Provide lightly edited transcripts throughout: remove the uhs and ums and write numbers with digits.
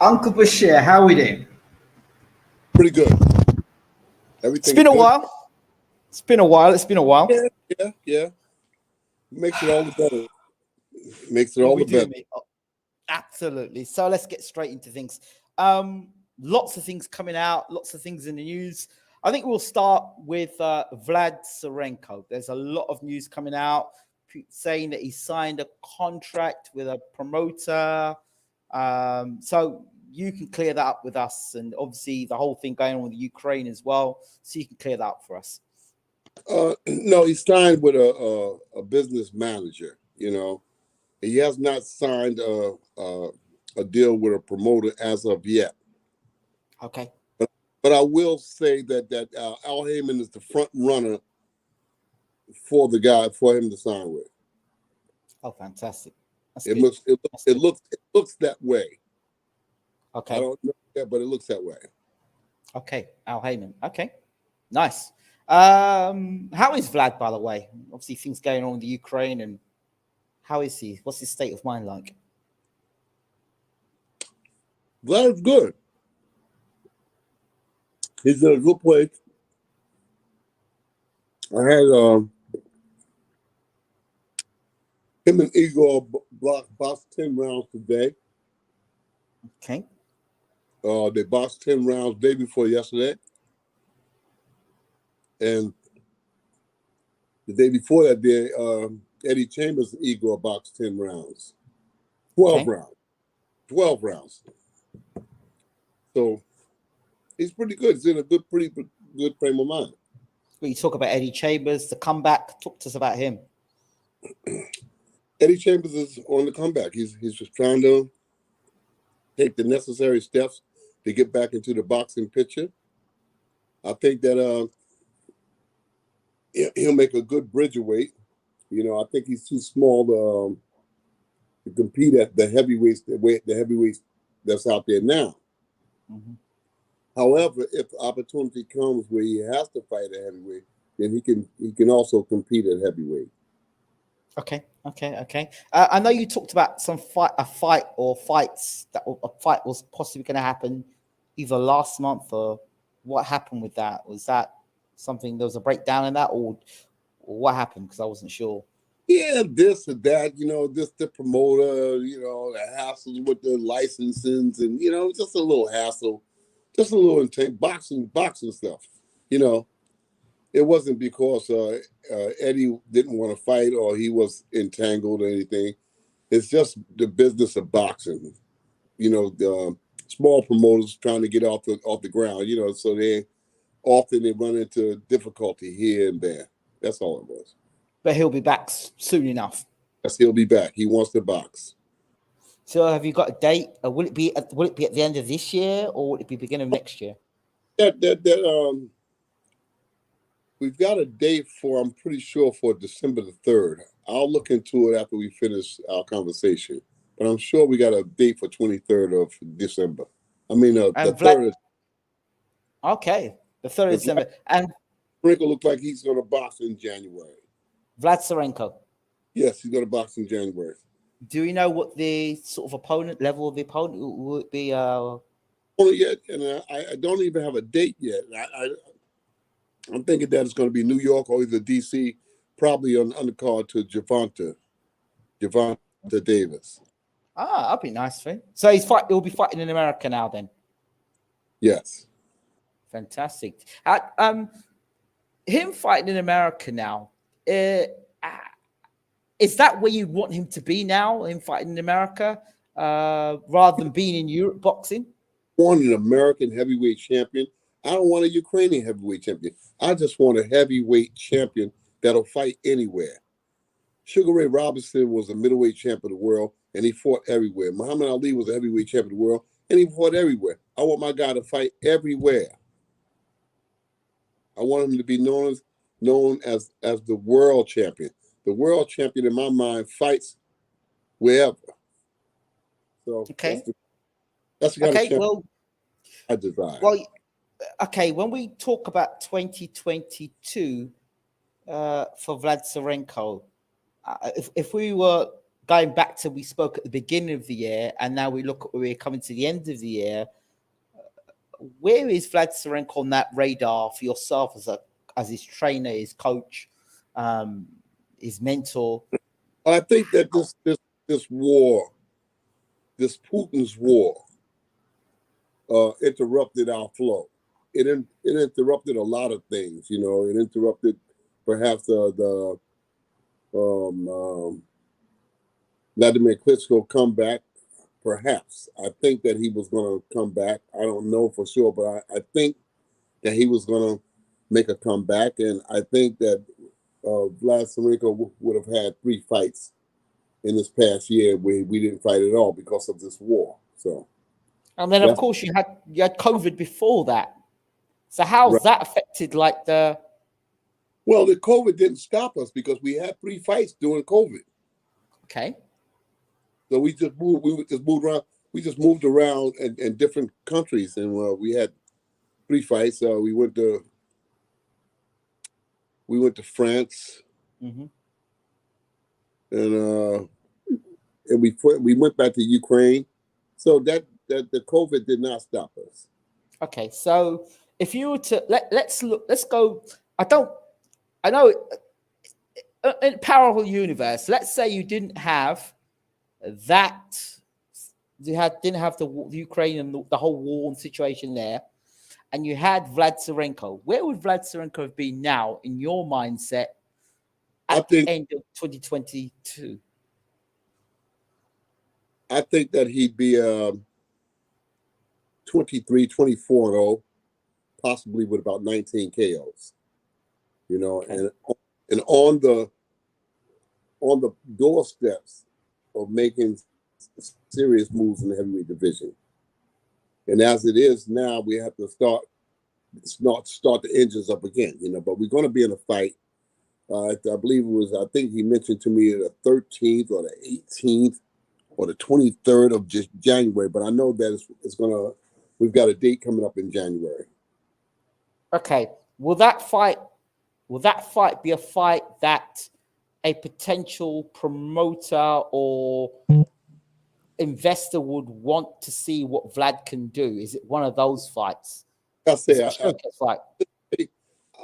Uncle Bashir, how are we doing? Pretty good. It's been a while. It's been a while. Yeah. Makes it all the better. Makes it all the better. Absolutely. So let's get straight into things. Lots of things coming out, lots of things in the news. I think we'll start with Vlad Sirenko. There's a lot of news coming out saying that he signed a contract with a promoter. So you can clear that up with us. And obviously the whole thing going on with Ukraine as well. So you can clear that up for us. No, he signed with a business manager. You know, he has not signed a deal with a promoter as of yet. Okay. But I will say that Al Haymon is the front runner for the guy for him to sign with. Oh, fantastic! It looks that way. Okay. I don't know that, but it looks that way. Okay, Al Haymon. Okay, nice. How is Vlad, by the way? Obviously, things going on in the Ukraine, and how is he? What's his state of mind like? Vlad's good. He's in a good place. I had him and Igor boxed 10 rounds today. Okay. They boxed 10 rounds day before yesterday. And the day before that day, Eddie Chambers and Igor boxed 10 rounds. 12 rounds. 12 rounds. So he's pretty good. He's in a pretty good frame of mind. Well, you talk about Eddie Chambers, the comeback. Talk to us about him. Eddie Chambers is on the comeback. He's just trying to take the necessary steps to get back into the boxing picture. I think that he'll make a good Bridgerweight. You know, I think he's too small to compete at the heavyweights that's out there now. Mm-hmm. However, if the opportunity comes where he has to fight a heavyweight, then he can also compete at heavyweight. Okay. I know you talked about a fight was possibly going to happen either last month or what happened with that? Was that something, there was a breakdown in that, or what happened? Because I wasn't sure. Yeah, this or that, you know, this the promoter, you know, the hassles with the licensings and, you know, just a little hassle, just a little boxing stuff, you know. It wasn't because Eddie didn't want to fight or he was entangled or anything. It's just the business of boxing. You know, the small promoters trying to get off the ground, you know, so they run into difficulty here and there. That's all it was. But he'll be back soon enough. Yes, he'll be back. He wants to box. So have you got a date? Will it be at the end of this year or will it be beginning of next year? We've got a date I'm pretty sure, for December the 3rd. I'll look into it after we finish our conversation. But I'm sure we got a date for 23rd of December. I mean, the 3rd. Okay, the 3rd of December. And Sirenko looks like he's going to box in January. Vlad Sirenko? Yes, he's going to box in January. Do you know what the sort of level of the opponent would be? Only yet, and I don't even have a date yet. I'm thinking that it's going to be New York or either DC, probably on the undercard to Gervonta Davis. That'd be nice for him. So he'll be fighting in America now then? Yes. Fantastic. Him fighting in America now, is that where you want him to be now, him fighting in America, rather than being in Europe boxing? I want an American heavyweight champion. I don't want a Ukrainian heavyweight champion. I just want a heavyweight champion that'll fight anywhere. Sugar Ray Robinson was a middleweight champion of the world, and he fought everywhere. Muhammad Ali was a heavyweight champion of the world, and he fought everywhere. I want my guy to fight everywhere. I want him to be known as the world champion. The world champion, in my mind, fights wherever. So okay, that's the kind of champion I desire. Well, okay, when we talk about 2022 for Vlad Sirenko, if we were going back to we spoke at the beginning of the year, and now we look at we're coming to the end of the year. Where is Vlad Sirenko on that radar for yourself as his trainer, his coach, his mentor? I think that this war, this Putin's war, interrupted our flow. It interrupted a lot of things. You know, it interrupted perhaps the Vladimir Klitschko comeback. Perhaps I think that he was going to come back. I don't know for sure, but I think that he was going to make a comeback, and I think that Vlad Sirenko would have had 3 fights in this past year where we didn't fight at all because of this war. So, and then of course you had COVID before that. So how's that affected the? Well, the COVID didn't stop us because we had 3 fights during COVID. Okay. So we just moved. We just moved around. We just moved around in different countries, and we had 3 fights. We went to France, mm-hmm. and we went back to Ukraine. So that the COVID did not stop us. Okay, so if you were to let's go. I know in parallel universe. Let's say you didn't have that. Didn't have the Ukraine and the whole war and situation there, and you had Vlad Sirenko. Where would Vlad Sirenko have been now in your mindset at the end of 2022? I think that he'd be 23, 24-0, possibly with about 19 KOs. You know, okay. and on the doorsteps of making serious moves in the heavyweight division. And as it is now, we have to start the engines up again, you know, but we're going to be in a fight. I believe it was, I think he mentioned to me the 13th or the 18th or the 23rd of just January, but I know that we've got a date coming up in January. Okay. Will that fight be a fight that a potential promoter or investor would want to see what Vlad can do? Is it one of those fights? I'll say fight.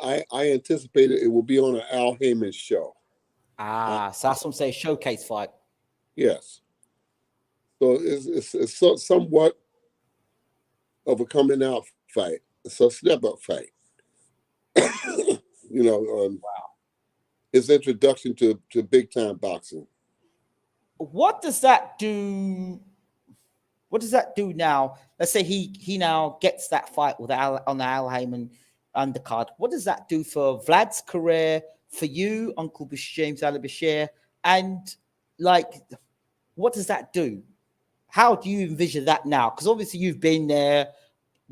I anticipated it will be on an Al Haymon show. So that's what I'm saying, showcase fight. Yes. So it's somewhat of a coming out fight. It's a step up fight. You know, wow. His introduction to big time boxing. What does that do? What does that do now? Let's say he now gets that fight with on the Al Haymon undercard. What does that do for Vlad's career, for you, Uncle James Ali Bashir, and what does that do? How do you envision that now? Because obviously you've been there,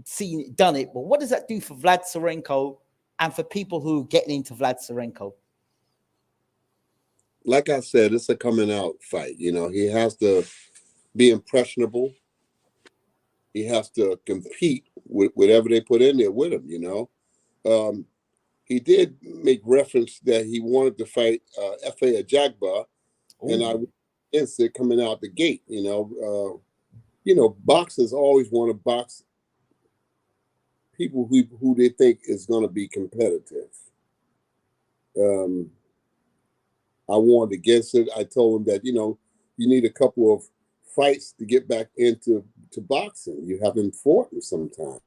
seen it, done it. But what does that do for Vlad Sirenko and for people who are getting into Vlad Sirenko? Like I said, it's a coming out fight. You know, he has to be impressionable. He has to compete with whatever they put in there with him, you know. He did make reference that he wanted to fight F.A. Ajagba, and I against it coming out the gate, you know. Boxers always want to box people who they think is going to be competitive. I warned against it. I told him that, you know, you need a couple of fights to get back into boxing. You haven't fought in some time.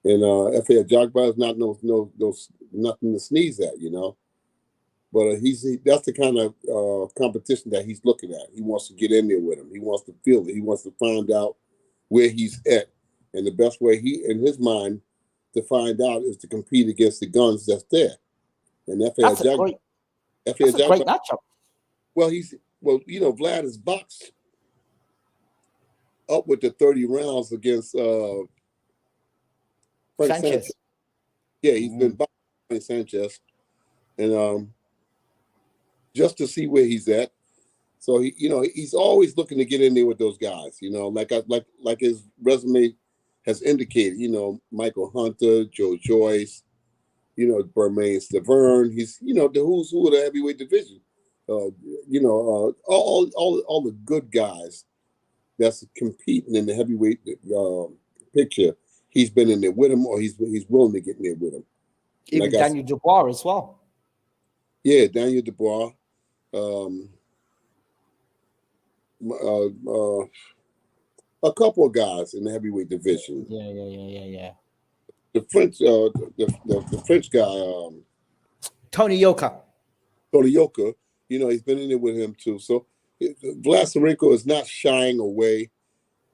And F.A. Ajagba is not nothing to sneeze at, you know. But that's the kind of competition that he's looking at. He wants to get in there with him. He wants to feel it. He wants to find out where he's at. And the best way in his mind to find out is to compete against the guns that's there. And F.A. Ajagba. That's a great matchup. Well, you know, Vlad has boxed up with the 30 rounds against Frank Sanchez. Yeah, he's been boxing Frank Sanchez, and just to see where he's at. So he's always looking to get in there with those guys. You know, like his resume has indicated. You know, Michael Hunter, Joe Joyce. You know, Bermain Stavern. He's, you know, the who's who of the heavyweight division. all the good guys that's competing in the heavyweight picture. He's been in there with him, or he's willing to get in there with him. Even Daniel Dubois as well. Yeah, Daniel Dubois. A couple of guys in the heavyweight division. Yeah. The French guy, Tony Yoka. He's been in there with him too. So Vlad Sirenko is not shying away.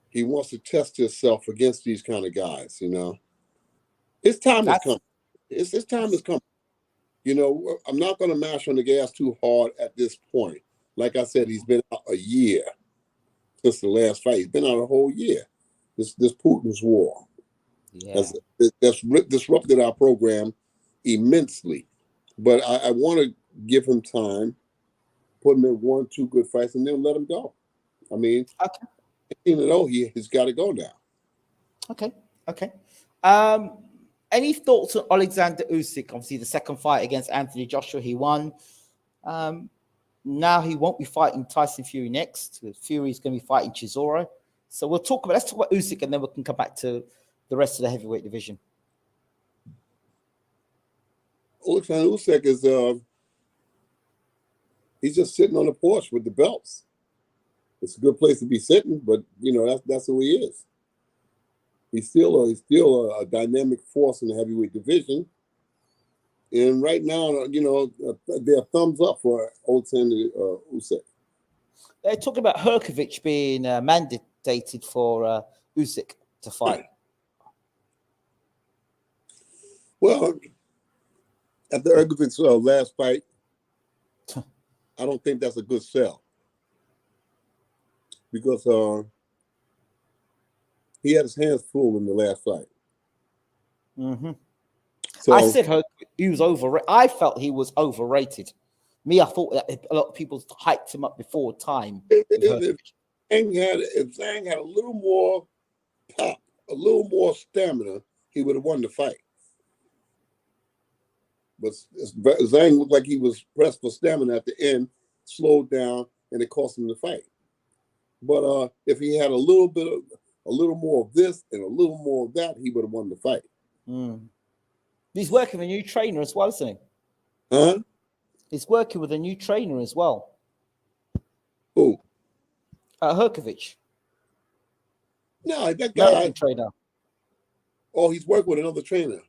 He wants to test himself against these kind of guys. His time has come. His time has come. I'm not going to mash on the gas too hard at this point. Like I said, he's been out a year since the last fight. He's been out a whole year. This Putin's war that's disrupted our program immensely. But I want to give him time, put him in 1-2 good fights, and then let him go. I mean, he's got to go now. Okay. Any thoughts on Alexander Usyk? Obviously, the second fight against Anthony Joshua, he won. Now he won't be fighting Tyson Fury next. Fury's going to be fighting Chisora. So let's talk about Usyk, and then we can come back to the rest of the heavyweight division. Alexander Usyk is he's just sitting on the porch with the belts. It's a good place to be sitting, but that's who he is. He's still a dynamic force in the heavyweight division. And right now, they're thumbs up for Alexander Usyk. They're talking about Hgorvic being mandated for Usyk to fight. Well, at the Hgorvic's last fight, I don't think that's a good sell. Because he had his hands full in the last fight. Mm-hmm. So, I said he was overrated. I felt he was overrated. I thought that a lot of people hyped him up before time. If Zhang had a little more pop, a little more stamina, he would have won the fight. But Zhang looked like he was pressed for stamina at the end, slowed down, and it cost him the fight. But if he had a little more of this and a little more of that, he would have won the fight. He's working with a new trainer as well, isn't he? Huh? He's working with a new trainer as well. Who? Hgorvic. No, that guy. American trainer. Oh, he's working with another trainer.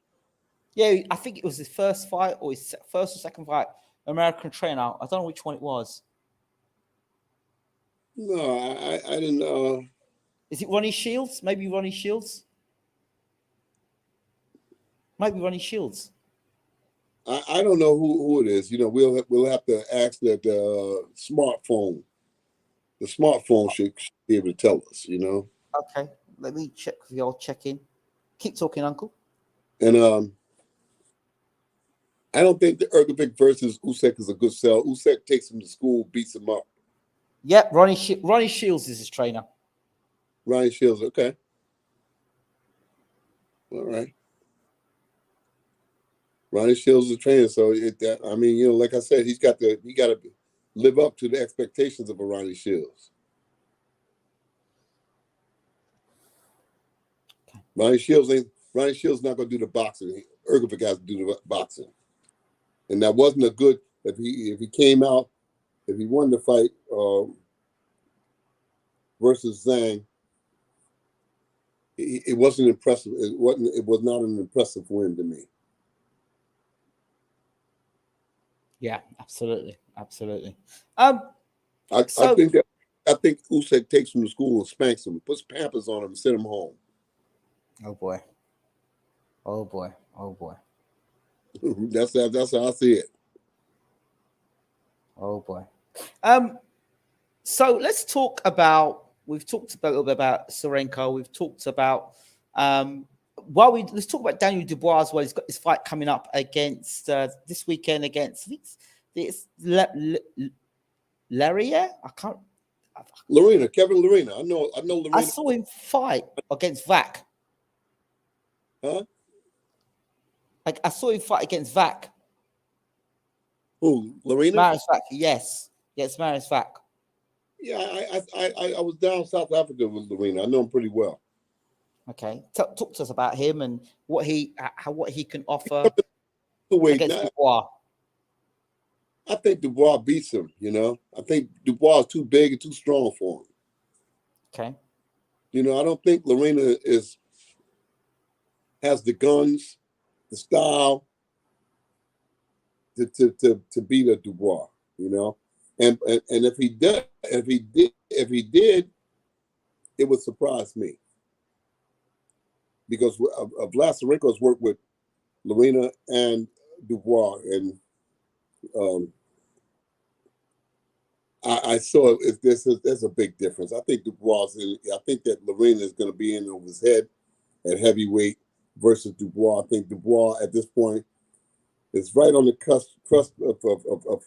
Yeah, I think it was his first fight or his first or second fight. American trainer. I don't know which one it was. No, I didn't. Is it Ronnie Shields? Maybe Ronnie Shields. Might be Ronnie Shields. I don't know who it is. We'll have to ask that smartphone. The smartphone should be able to tell us. Okay, let me check the old check-in. Keep talking, Uncle. And I don't think the Hgorvic versus Usyk is a good sell. Usyk takes him to school, beats him up. Yep, Ronnie Shields is his trainer. Ronnie Shields, okay. All right. Ronnie Shields is a trainer, so like I said, he got to live up to the expectations of a Ronnie Shields. Okay. Ronnie Shields not going to do the boxing. Hgorvic has to do the boxing, and that wasn't a good. If he came out, if he won the fight versus Zhang, it wasn't impressive. It was not an impressive win to me. Yeah, absolutely. I think Usyk takes him to school and spanks him, puts Pampers on him, and send him home. Oh boy. That's how I see it. Oh boy. So let's talk about. We've talked a little bit about Sirenko. We've talked about. Let's talk about Daniel Dubois as well. He's got this fight coming up against this weekend against Laria. Kevin Lorena. I know Lorena. I saw him fight against Vac. Huh? I saw him fight against Vac. Who? Lorena? Maris Vac, yes. Gets Marius Vac. Yeah, I was down South Africa with Lerena. I know him pretty well. Okay, talk to us about him and what he can offer against Now, Dubois. I think Dubois beats him. You know, I think Dubois is too big and too strong for him. Okay. You know, I don't think Lerena has the guns, the style to beat a Dubois. You know, and if he did, it would surprise me because Vlad Sirenko has worked with Lerena and Dubois, and I saw there's a big difference. I think I think that Lerena is going to be in over his head at heavyweight versus Dubois. I think Dubois at this point is right on the cusp of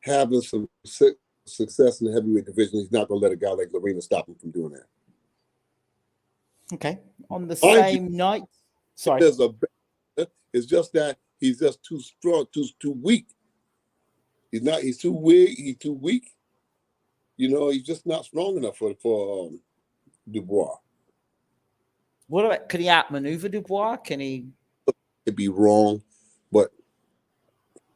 having some success in the heavyweight division. He's not going to let a guy like Lerena stop him from doing that. Okay. On the same night, sorry. It's just that he's just too strong, too weak. He's too weak. He's too weak. You know, he's just not strong enough for Dubois. What about, can he outmaneuver Dubois? Can he? It'd be wrong, but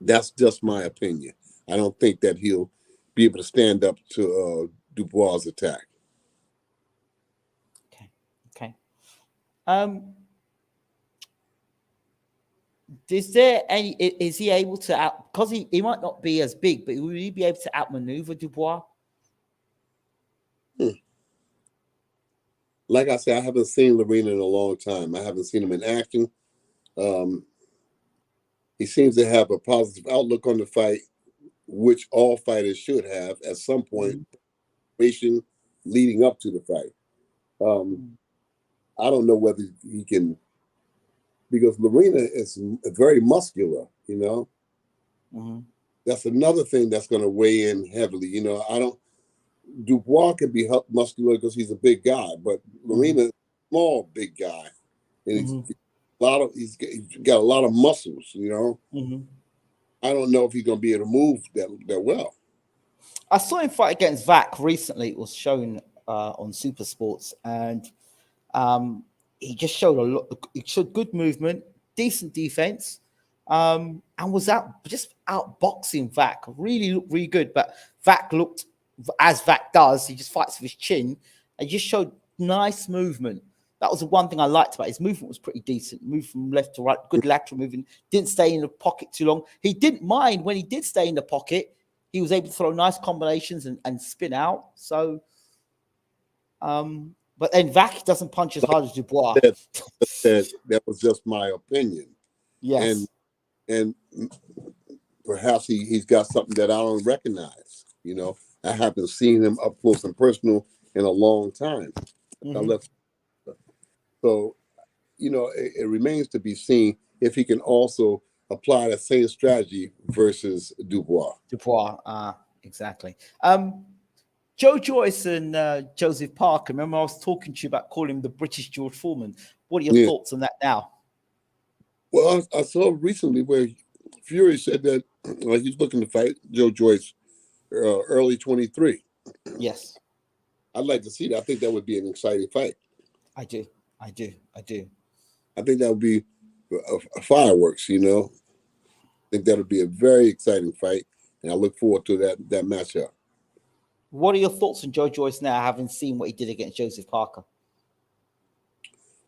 that's just my opinion. I don't think that he'll be able to stand up to Dubois' attack. Okay. Is there any? Is he able to because he might not be as big, but will he be able to outmaneuver Dubois? Like I said, I haven't seen Lerena in a long time. I haven't seen him in action. He seems to have a positive outlook on the fight, which all fighters should have at some point, leading up to the fight. I don't know whether he can, because Lerena is very muscular, you know. Mm-hmm. That's another thing that's going to weigh in heavily. You know, Dubois can be muscular because he's a big guy, but Lerena is a small, big guy. And he's got a lot of muscles, you know. I don't know if he's going to be able to move that well. I saw him fight against Vac recently. It was shown on Super Sports, and he just showed a lot. He showed good movement, decent defense, and was outboxing Vac. Really looked really good. But Vac looked, as Vac does, he just fights with his chin, and just showed nice movement. That was the one thing I liked about it. His movement was pretty decent. Moved from left to right, good lateral movement. Didn't stay in the pocket too long. He didn't mind when he did stay in the pocket. He was able to throw nice combinations and spin out. So, but then Vac doesn't punch as hard as Dubois. That was just my opinion. Yes. And perhaps he's got something that I don't recognize. You know, I haven't seen him up close and personal in a long time. So, you know, it remains to be seen if he can also apply the same strategy versus Dubois. Exactly. Joe Joyce and Joseph Parker. Remember, I was talking to you about calling him the British George Foreman. What are your thoughts on that now? Well, I saw recently where Fury said that he's looking to fight Joe Joyce early 23. Yes. I'd like to see that. I think that would be an exciting fight. I do. I think that would be a fireworks, you know. I think that would be a very exciting fight, and I look forward to that matchup. What are your thoughts on Joe Joyce now, having seen what he did against Joseph Parker?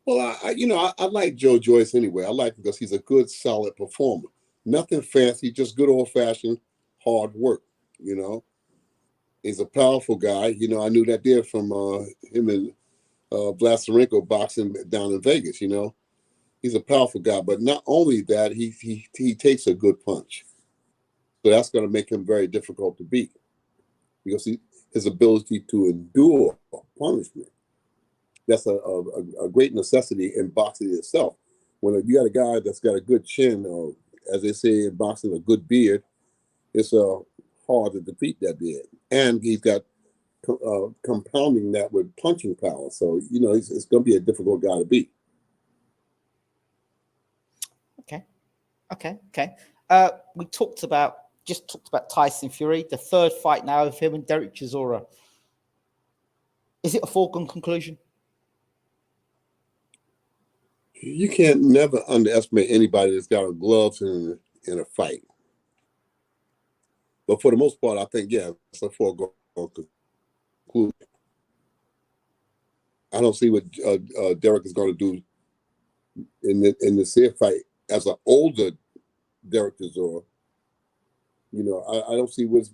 Well, I like Joe Joyce anyway. I like him because he's a good, solid performer. Nothing fancy, just good old-fashioned hard work, you know. He's a powerful guy. You know, I knew that there from him and Vlad Sirenko boxing down in Vegas, you know. He's a powerful guy, but not only that, he takes a good punch. So that's going to make him very difficult to beat because his ability to endure punishment. That's a great necessity in boxing itself. When you got a guy that's got a good chin, or as they say in boxing, a good beard, it's hard to defeat that beard. And he's got compounding that with punching power. So, you know, it's going to be a difficult guy to beat. Okay. We talked about just talked about Tyson Fury, the third fight now of him and Derek Chisora. Is it a foregone conclusion? You can't never underestimate anybody that's got a glove in a fight. But for the most part, I think, yeah, it's a foregone conclusion. I don't see what Derek is going to do in the Sear fight as an older Derek Chisora. You know, I don't see what's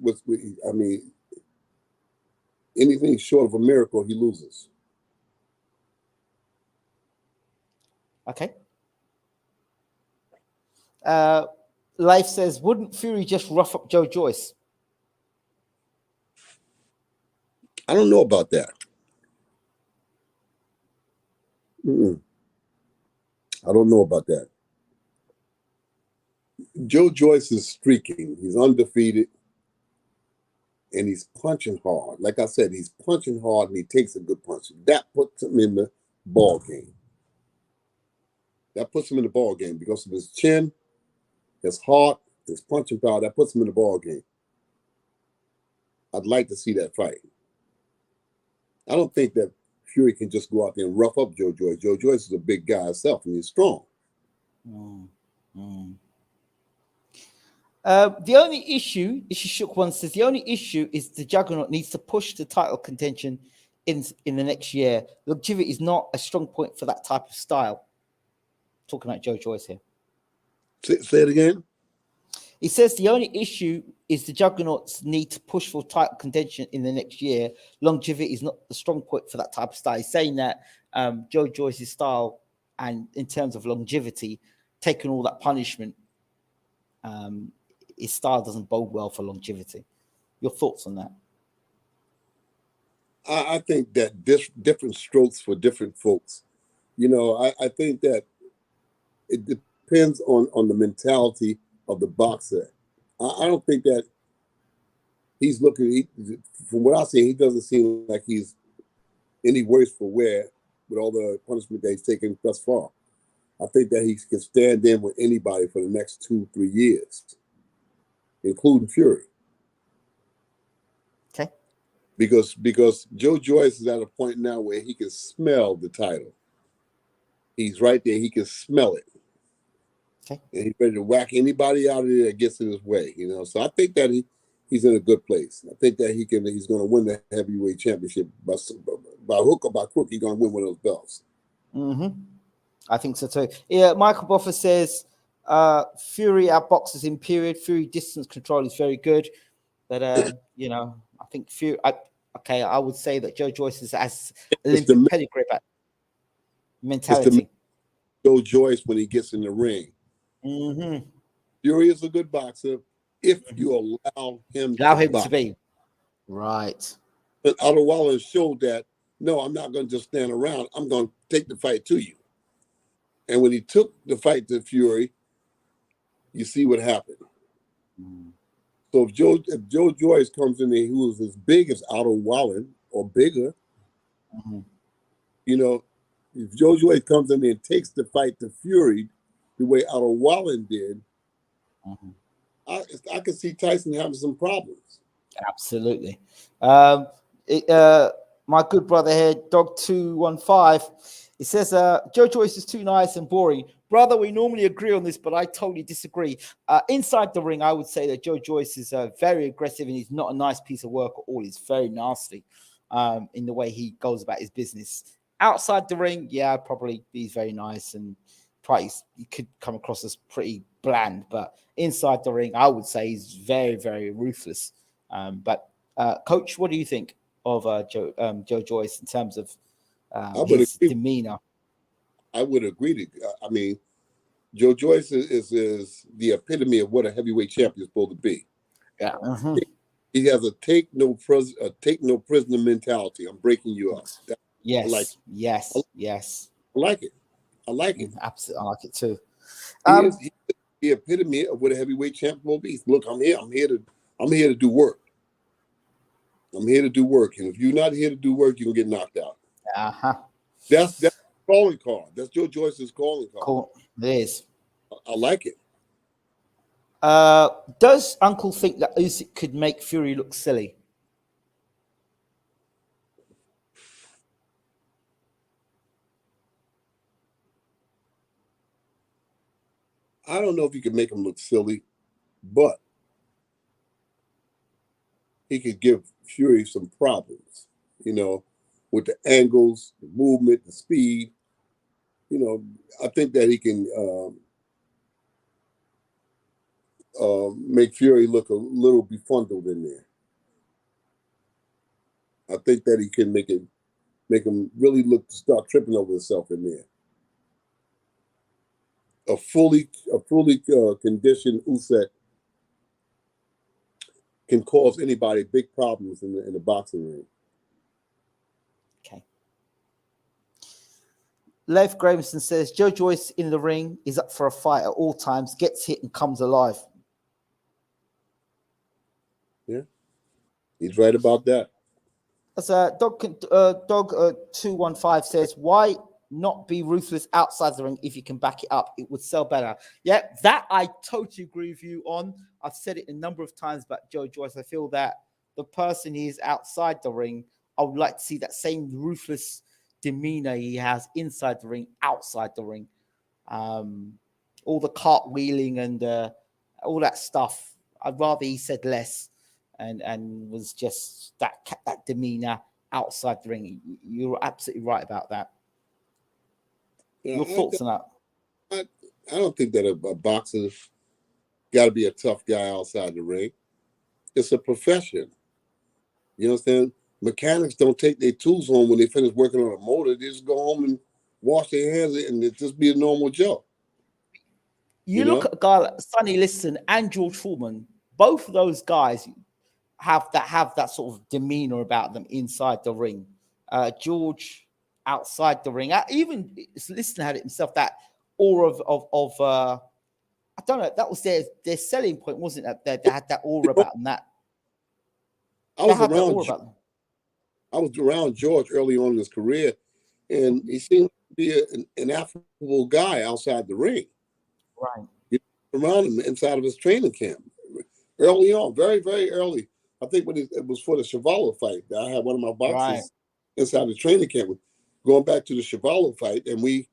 I mean, anything short of a miracle, he loses. Okay. Life says, wouldn't Fury just rough up Joe Joyce? I don't know about that. I don't know about that. Joe Joyce is streaking. He's undefeated. And he's punching hard. Like I said, he's punching hard and he takes a good punch. That puts him in the ball game. That puts him in the ball game because of his chin, his heart, his punching power. That puts him in the ball game. I'd like to see that fight. I don't think that Fury can just go out there and rough up Joe Joyce. Joe Joyce is a big guy himself and he's strong. The only issue, Shook One says, the only issue is the Juggernaut needs to push the title contention in the next year. Longevity is not a strong point for that type of style. Talking about Joe Joyce here. Say it again. He says the only issue is the Juggernauts need to push for title contention in the next year. Longevity is not the strong point for that type of style. He's saying that Joe Joyce's style, and in terms of longevity, taking all that punishment, his style doesn't bode well for longevity. Your thoughts on that? I think that different strokes for different folks. You know, I think that it depends on the mentality of the boxer. I don't think that he's looking, from what I see, he doesn't seem like he's any worse for wear with all the punishment that he's taken thus far. I think that he can stand in with anybody for the next 2-3 years, including Fury. Okay. Because Joe Joyce is at a point now where he can smell the title. He's right there. He can smell it. Okay. And he's ready to whack anybody out of there that gets in his way, you know. So I think that he's in a good place. I think that he's going to win the heavyweight championship by hook or by crook. He's going to win one of those belts. Mm-hmm. I think so too. Yeah, Michael Boffer says Fury outboxes in period. Fury distance control is very good, but you know, I think Fury. I would say that Joe Joyce is as Olympic pedigree, but mentality. Joe Joyce when he gets in the ring. Mm-hmm. Fury is a good boxer if you allow him to be right. But Otto Waller showed that no, I'm not going to just stand around. I'm going to take the fight to you. And when he took the fight to Fury, you see what happened. So if Joe Joyce comes in there who is as big as Otto Wallen or bigger, you know, if Joe Joyce comes in there and takes the fight to Fury the way Otto Wallen did, I could see Tyson having some problems. Absolutely. My good brother here, Dog215, he says, Joe Joyce is too nice and boring. Brother, we normally agree on this, but I totally disagree. Inside the ring, I would say that Joe Joyce is very aggressive and he's not a nice piece of work at all. He's very nasty in the way he goes about his business. Outside the ring, yeah, probably he's very nice and probably he could come across as pretty bland, but inside the ring, I would say he's very, very ruthless. But Coach, what do you think of Joe Joyce in terms of his demeanor? I would agree. I mean, Joe Joyce is the epitome of what a heavyweight champion is supposed to be. Yeah. He has a take no prisoner mentality. I'm breaking you up. Yes. I like it. Absolutely, I like it too. He's the epitome of what a heavyweight champion will be. Look, I'm here to do work. I'm here to do work, and if you're not here to do work, you're gonna get knocked out. That's calling card. That's Joe Joyce's calling card. Cool. It is. I like it. Does Uncle think that Usyk could make Fury look silly? I don't know if he can make him look silly, but he could give Fury some problems, with the angles, the movement, the speed. I think that he can make Fury look a little befuddled in there. I think that he can make him really start tripping over himself in there. A fully conditioned Usyk can cause anybody big problems in the boxing ring. Okay. Lev Graveson says Joe Joyce in the ring is up for a fight at all times, gets hit and comes alive. Yeah, he's right about that. As Dog 215 says, why not be ruthless outside the ring if you can back it up? It would sell better. Yeah, that I totally agree with you on. I've said it a number of times about Joe Joyce. I feel that the person he is outside the ring, I would like to see that same ruthless demeanor he has inside the ring, outside the ring. All the cartwheeling and all that stuff. I'd rather he said less and was just that demeanor outside the ring. You're absolutely right about that. Your thoughts on that? I don't think that a boxer's got to be a tough guy outside the ring. It's a profession. You understand? Mechanics don't take their tools home when they finish working on a motor. They just go home and wash their hands and it just be a normal job. You look at a guy like Sonny Liston and George Foreman. Both of those guys have that sort of demeanor about them inside the ring. George outside the ring, even Liston had it himself. That aura of I don't know. That was their selling point, wasn't it? They had that aura about them. That I was around George early on in his career, and he seemed to be an affable guy outside the ring. Right. Around him inside of his training camp. Early on, very, very early. I think when it was for the Chevalo fight, I had one of my boxers inside the training camp. Going back to the Chevalo fight, and we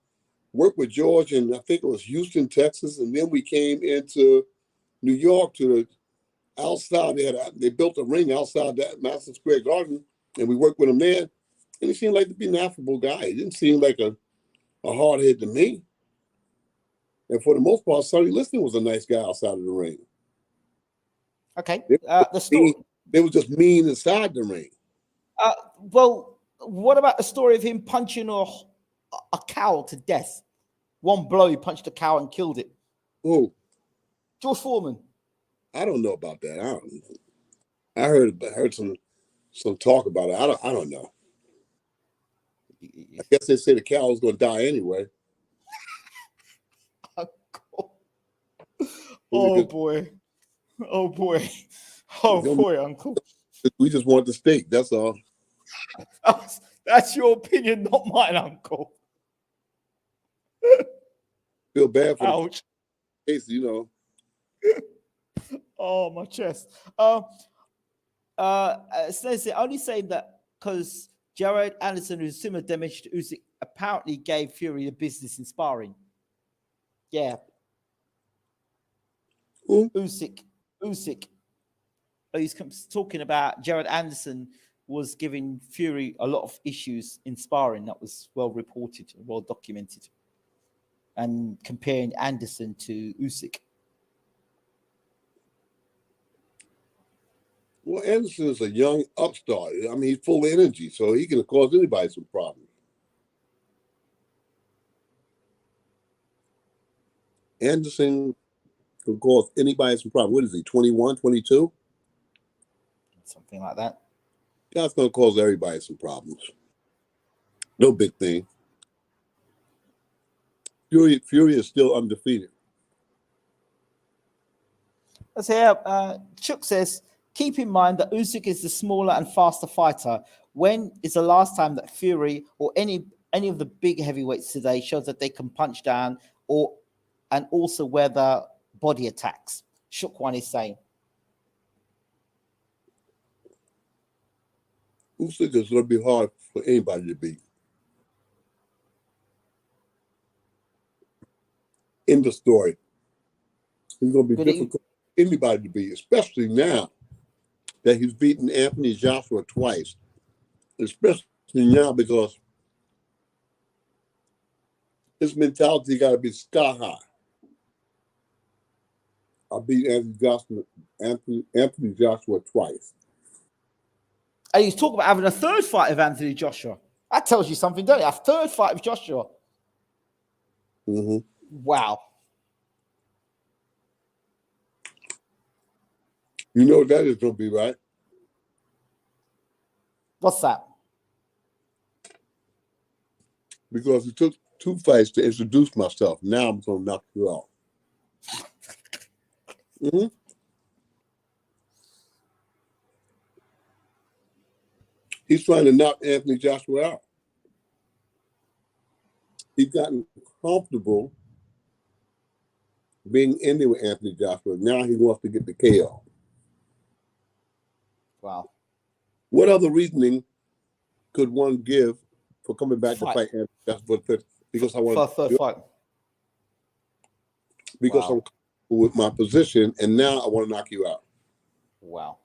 worked with George, and I think it was Houston, Texas, and then we came into New York to the outside. They built a ring outside that Madison Square Garden, and we worked with him there. And he seemed like to be an affable guy. He didn't seem like a hard head to me. And for the most part, Sonny Liston was a nice guy outside of the ring. Okay. The story. They were just mean inside the ring. Well, what about the story of him punching a cow to death? One blow, he punched a cow and killed it. Who? George Foreman. I don't know about that. I heard some talk about it. I don't know. I guess they say the cow was going to die anyway. Oh boy. Oh boy. Oh boy, Uncle. We just want the steak. That's all. That's your opinion, not mine, Uncle. Feel bad for Ouch. the case, Oh, my chest. Only saying that because Jared Anderson, who's similar damage to Usyk, apparently gave Fury the business in sparring. Yeah. Usyk. He's talking about Jared Anderson was giving Fury a lot of issues in sparring. That was well reported, well documented. And comparing Anderson to Usyk. Well, Anderson is a young upstart. I mean, he's full of energy, so he can cause anybody some problems. Anderson can cause anybody some problems. What is he, 21, 22? Something like that. That's going to cause everybody some problems. No big thing. Fury is still undefeated. Let's hear. Chuck says, keep in mind that Usyk is the smaller and faster fighter. When is the last time that Fury or any of the big heavyweights today shows that they can punch down and also weather body attacks? Shook One is saying. Usyk is going to be hard for anybody to beat. In the story, it's going to be difficult for anybody to beat, especially now that he's beaten Anthony Joshua twice. Especially now because his mentality got to be sky high. I beat Anthony Joshua twice. And he's talking about having a third fight with Anthony Joshua. That tells you something, don't it? A third fight with Joshua. Mm-hmm. Wow. You know that is going to be right. What's that? Because it took 2 fights to introduce myself. Now I'm going to knock you out. Mm-hmm. He's trying to knock Anthony Joshua out. He's gotten comfortable being in there with Anthony Joshua. Now he wants to get the KO. Wow. What other reasoning could one give for coming back to fight Anthony Joshua? Because I want for a third fight. Because I'm comfortable with my position, and now I want to knock you out. Wow.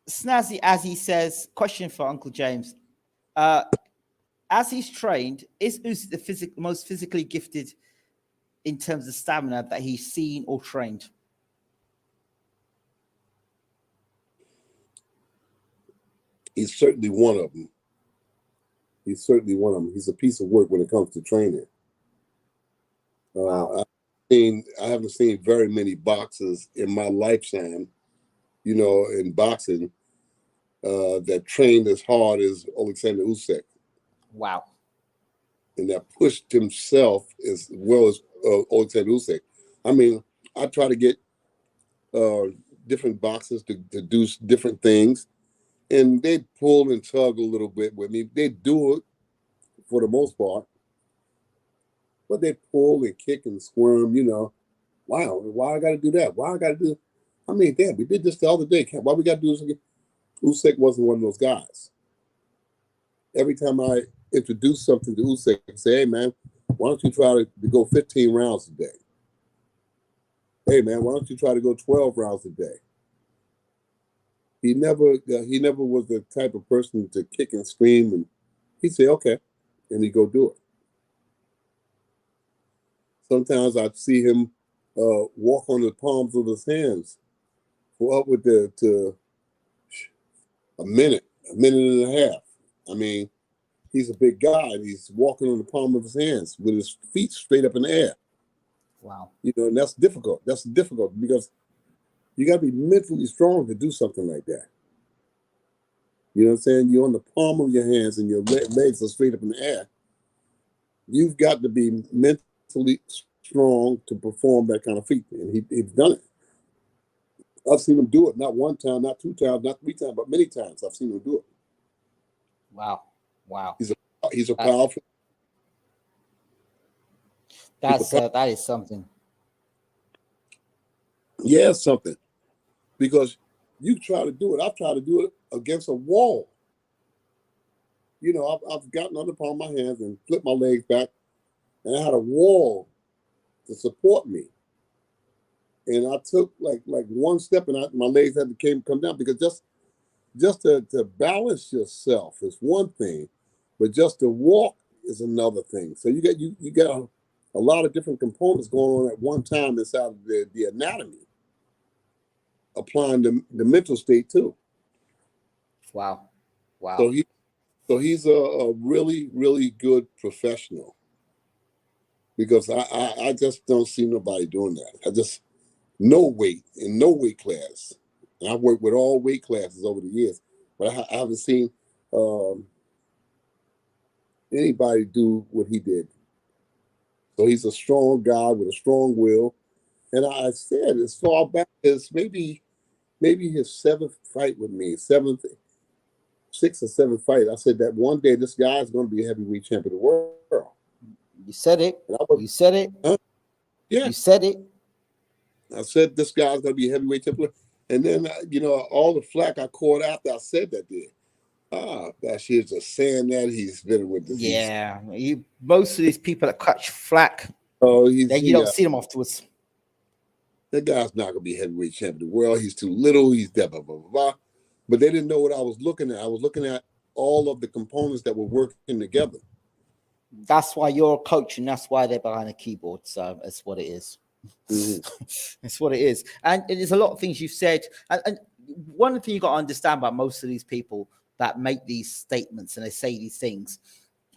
Snazzy, as he says, question for Uncle James. As he's trained, is Usyk the most physically gifted in terms of stamina that he's seen or trained? He's certainly one of them. He's a piece of work when it comes to training. Wow. I haven't seen very many boxers in my lifetime, in boxing, that trained as hard as Alexander Usyk. Wow. And that pushed himself as well as Alexander Usyk. I mean, I try to get different boxers to do different things, and they pull and tug a little bit with me. They do it for the most part, but they pull and kick and squirm, Wow, why I got to do that? Why I got to do it? I mean, damn, we did this the other day. Why we got to do this again? Usyk wasn't one of those guys. Every time I introduce something to Usyk, I say, hey, man, why don't you try to go 15 rounds a day? Hey, man, why don't you try to go 12 rounds a day? He never was the type of person to kick and scream, and he'd say, okay, and he'd go do it. Sometimes I'd see him walk on the palms of his hands for upward to a minute and a half. I mean, he's a big guy, and he's walking on the palm of his hands with his feet straight up in the air. Wow. And that's difficult. That's difficult because you got to be mentally strong to do something like that. You know what I'm saying? You're on the palm of your hands and your legs are straight up in the air. You've got to be mentally strong to perform that kind of feat. And he's done it. I've seen him do it, not one time, not 2 times, not 3 times, but many times I've seen him do it. Wow. Wow. He's a powerful. That is something. Yeah, something. Because you try to do it. I've tried to do it against a wall. I've gotten on the palm of my hands and flipped my legs back, and I had a wall to support me. And I took like one step, and my legs had to come down, because just to balance yourself is one thing, but just to walk is another thing. So you got a lot of different components going on at one time inside of the anatomy, applying the mental state too. Wow. So he's a really, really good professional, because I just don't see nobody doing that. No weight in no weight class. And I've worked with all weight classes over the years, but I haven't seen anybody do what he did. So he's a strong guy with a strong will. And I said as far back as maybe his 7th fight with me, 6th or 7th fight, I said that one day this guy is going to be a heavyweight champion of the world. You said it. You said it. Huh? Yeah. You said it. I said this guy's going to be a heavyweight champion. And then, all the flack I caught after I said that there. Bashir's just saying that he's been with this. Yeah, most of these people that catch flack, then you don't see them afterwards. That guy's not going to be heavyweight champion of the world. He's too little. He's blah, blah, blah, blah. But they didn't know what I was looking at. I was looking at all of the components that were working together. That's why you're a coach, and that's why they're behind a keyboard. So that's what it is. Mm-hmm. That's what it is. And there's a lot of things you've said. And one thing you got to understand about most of these people that make these statements and they say these things,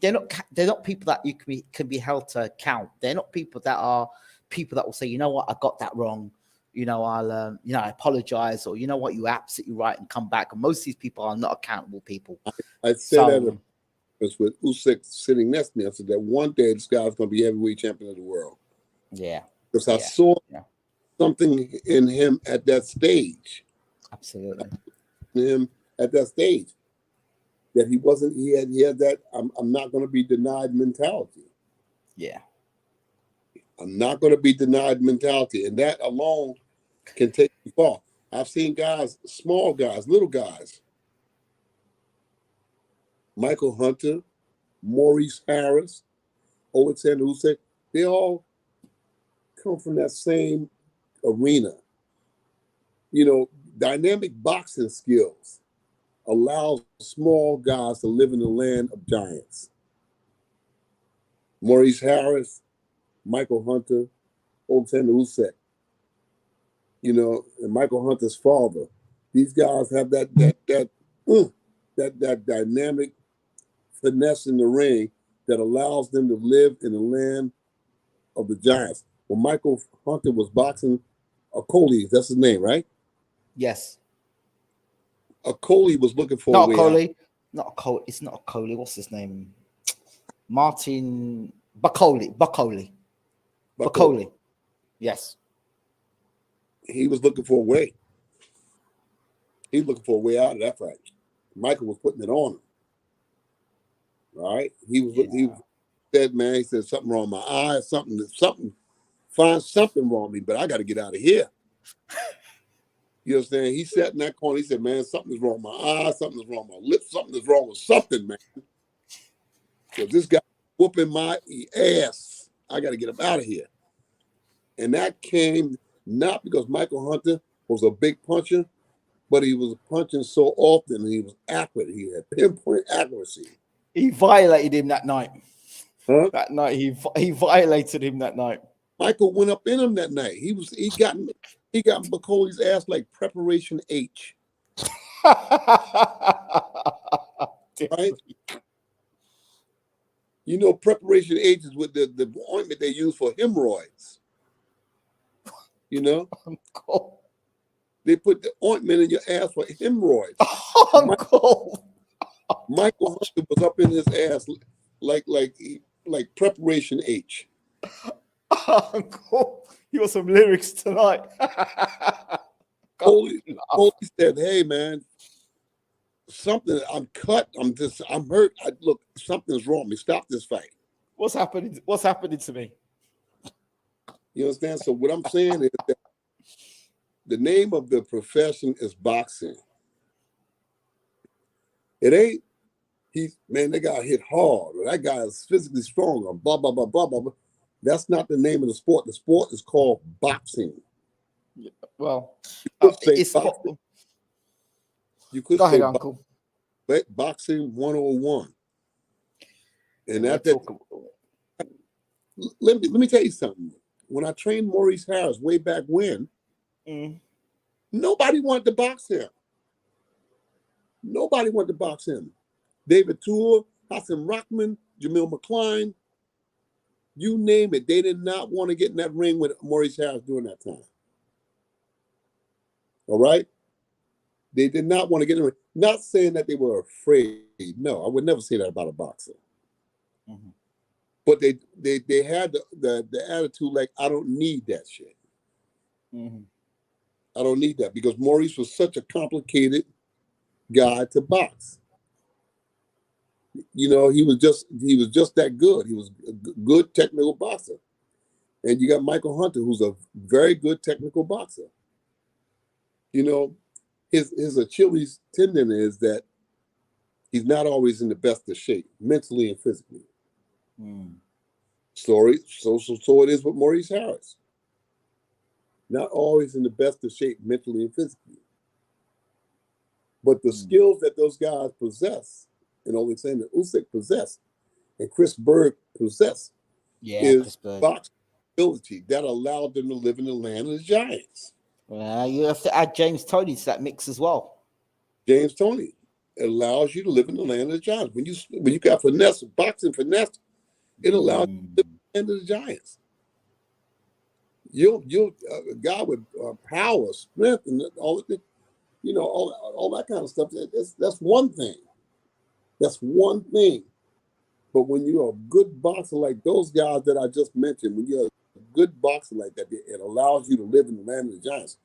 they're not people that you can be held to account. They're not people that will say, you know what, I got that wrong. I'll I apologize, or you know what, you're absolutely right, and come back. And most of these people are not accountable people. I said that with Usyk sitting next to me. I said that one day this guy's going to be heavyweight champion of the world. Yeah. Because I saw something in him at that stage. Absolutely. Him at that stage. That he wasn't, he had that I'm not going to be denied mentality. Yeah. I'm not going to be denied mentality. And that alone can take you far. I've seen guys, small guys, little guys. Michael Hunter, Maurice Harris, Alexander Usyk, they all come from that same arena. Dynamic boxing skills allows small guys to live in the land of giants. Maurice Harris, Michael Hunter, Alexander Usyk, and Michael Hunter's father. These guys have that dynamic finesse in the ring that allows them to live in the land of the giants. When Michael Hunter was boxing, Okoli, that's his name, right? Yes. Okoli was looking for not a way Okoli. out. Not Okoli. It's not Okoli. What's his name? Martin Bucoli. Yes. He was looking for a way. He was looking for a way out of that fight. Michael was putting it on him. All right. He said, man, he said something wrong with my eyes, find something wrong with me, but I got to get out of here. You understand? He sat in that corner. He said, man, something's wrong with my eyes, something's wrong with my lips, something is wrong with something, man. Because this guy whooping my ass. I got to get him out of here. And that came not because Michael Hunter was a big puncher, but he was punching so often, he was accurate. He had pinpoint accuracy. He violated him that night. Huh? That night, he violated him that night. Michael went up in him that night. He got McCauley's ass like preparation H. Right? Preparation H is with the ointment they use for hemorrhoids. Uncle. They put the ointment in your ass for hemorrhoids. Uncle. Michael Hunter was up in his ass like preparation H. Uncle, you got some lyrics tonight. Holy said, hey man, something, I'm cut, I'm hurt. Look, something's wrong with me. Stop this fight. What's happening to me? You understand? So what I'm saying is that the name of the profession is boxing. It ain't, they got hit hard, or that guy is physically strong, or blah, blah, blah, blah, blah, blah. That's not the name of the sport. The sport is called boxing. Well, it's boxing. You could go say ahead, Uncle. Boxing 101. And let me tell you something. When I trained Maurice Harris way back when, nobody wanted to box him. Nobody wanted to box him. David Tour, Hassan Rahman, Jamil McCline, you name it. They did not want to get in that ring with Maurice Harris during that time. All right? They did not want to get in the ring. Not saying that they were afraid. No, I would never say that about a boxer. Mm-hmm. But they had the attitude like, I don't need that shit. Mm-hmm. I don't need that, because Maurice was such a complicated guy to box. He was just that good. He was a good technical boxer. And you got Michael Hunter, who's a very good technical boxer. You know, his Achilles tendon is that he's not always in the best of shape, mentally and physically. So it is with Maurice Harris. Not always in the best of shape, mentally and physically. But the skills that those guys possess, and only saying that Usyk possess, and Chris Berg possess, is boxing ability that allowed them to live in the land of the giants. You have to add James Toney to that mix as well. James Toney allows you to live in the land of the giants. When you got finesse, boxing finesse, it allows you to live in the land of the giants. You a guy with power, strength, and all the, all that kind of stuff. That's one thing. That's one thing. But when you're a good boxer like those guys that I just mentioned, when you're a good boxer like that, it allows you to live in the land of the giants.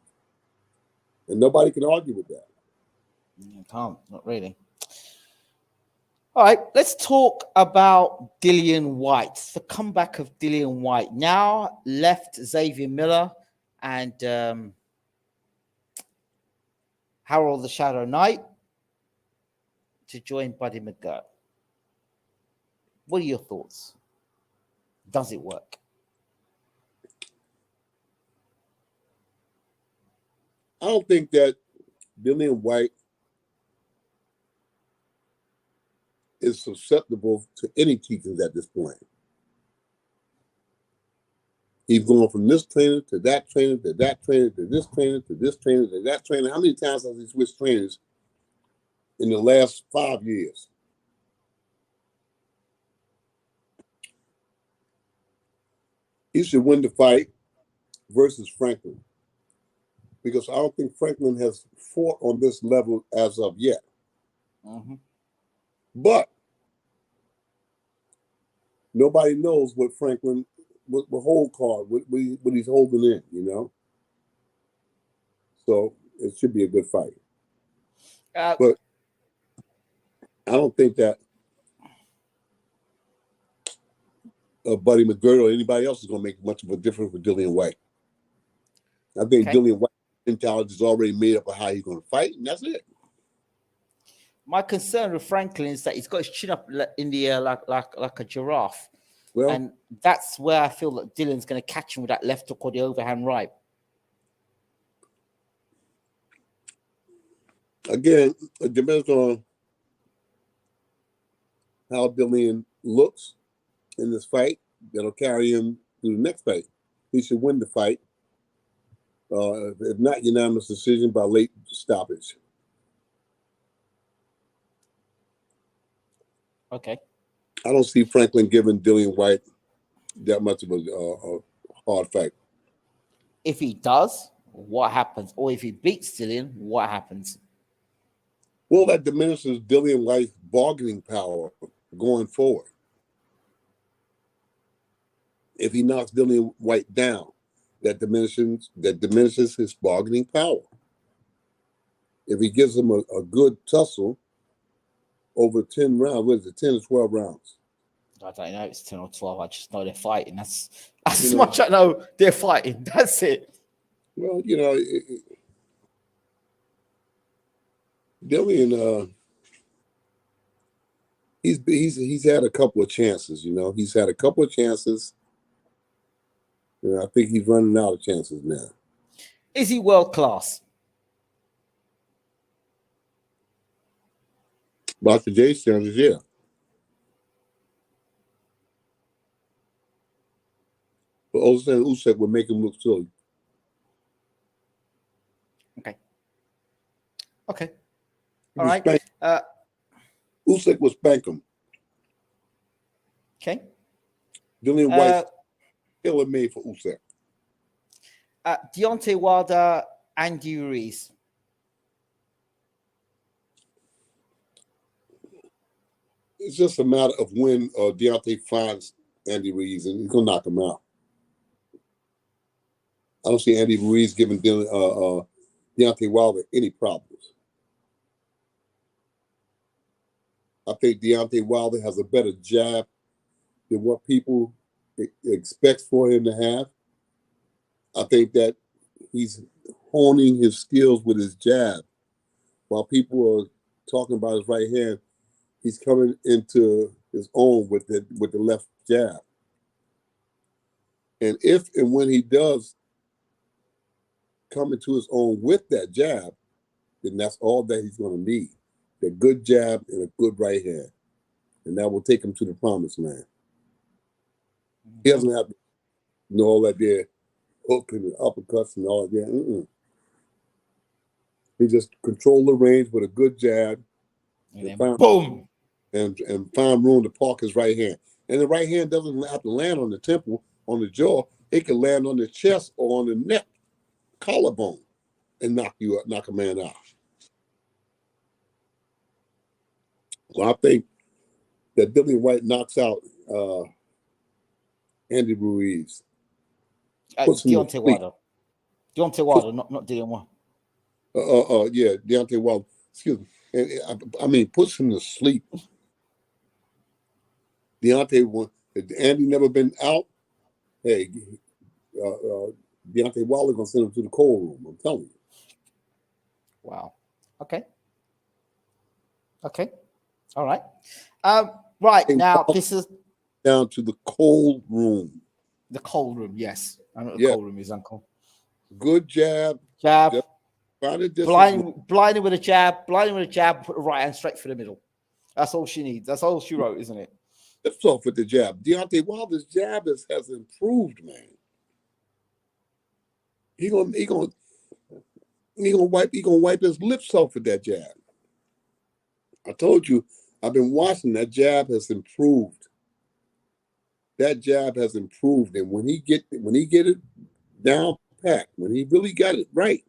And nobody can argue with that. You can't, not really. All right, let's talk about Dillian Whyte. The comeback of Dillian Whyte. Now left Xavier Miller and Harold the Shadow Knight to join Buddy McGirt. What are your thoughts? Does it work? I don't think that Dillian Whyte is susceptible to any teachings at this point. He's going from this trainer to that trainer to that trainer to this trainer to this trainer to that trainer. How many times has he switched trainers in the last 5 years? He should win the fight versus Franklin, because I don't think Franklin has fought on this level as of yet. But nobody knows what Franklin, what hold card, what he's holding in, So it should be a good fight. But I don't think that Buddy McGirt or anybody else is going to make much of a difference with Dillian Whyte. I think Dillian Whyte's intelligence is already made up of how he's going to fight, and that's it. My concern with Franklin is that he's got his chin up in the air like a giraffe. Well, and that's where I feel that Dillian's going to catch him with that left hook or the overhand right. Again, it depends on how Dillian looks in this fight. That'll carry him to the next fight. He should win the fight. If not unanimous decision, by late stoppage. Okay. I don't see Franklin giving Dillian Whyte that much of a hard fight. If he does, what happens? Or if he beats Dillian, what happens? Well, that diminishes Dillian Whyte's bargaining power going forward. If he knocks Dillian Whyte down, that diminishes his bargaining power. If he gives him a good tussle over 10 rounds, what is it, 10 or 12 rounds? I don't know, it's 10 or 12. I just know they're fighting. That's as much I know they're fighting. That's it. Well, Dillian, he's had a couple of chances, He's had a couple of chances. I think he's running out of chances now. Is he world class? Dr. J's chances, yeah. But Usyk would make him look silly. Okay. All right. Usyk will spank him. Okay. Dillian Whyte, killer made for Usyk. Deontay Wilder, Andy Ruiz. It's just a matter of when Deontay finds Andy Ruiz, and he's going to knock him out. I don't see Andy Ruiz giving Deontay Wilder any problems. I think Deontay Wilder has a better jab than what people expects for him to have. I think that he's honing his skills with his jab. While people are talking about his right hand, he's coming into his own with the left jab. And if and when he does come into his own with that jab, then that's all that he's going to need. A good jab and a good right hand. And that will take him to the promised land. He doesn't have to know all that there hook and uppercuts and all that. He just control the range with a good jab. And boom! And find room to park his right hand. And the right hand doesn't have to land on the temple, on the jaw. It can land on the chest or on the neck, collarbone, and knock a man out. Well, I think that Dillian Whyte knocks out Andy Ruiz. Deontay Wilder. Deontay Wilder, not Dillian Whyte. Yeah, Deontay Wilder. Excuse me. I mean, puts him to sleep. Deontay, Andy never been out. Hey, Deontay Wilder gonna send him to the cold room. I'm telling you. Wow. Okay. All right. Right now, this is down to the cold room. The cold room, yes. I know what the cold room is, Uncle. Good jab. Blinding with a jab, put the right hand straight for the middle. That's all she needs. That's all she wrote, isn't it? Lips off with the jab. Deontay Wilder's jab has improved, man. He gonna wipe his lips off with that jab. I told you, I've been watching. That jab has improved. That jab has improved, and when he get it down packed, when he really got it right,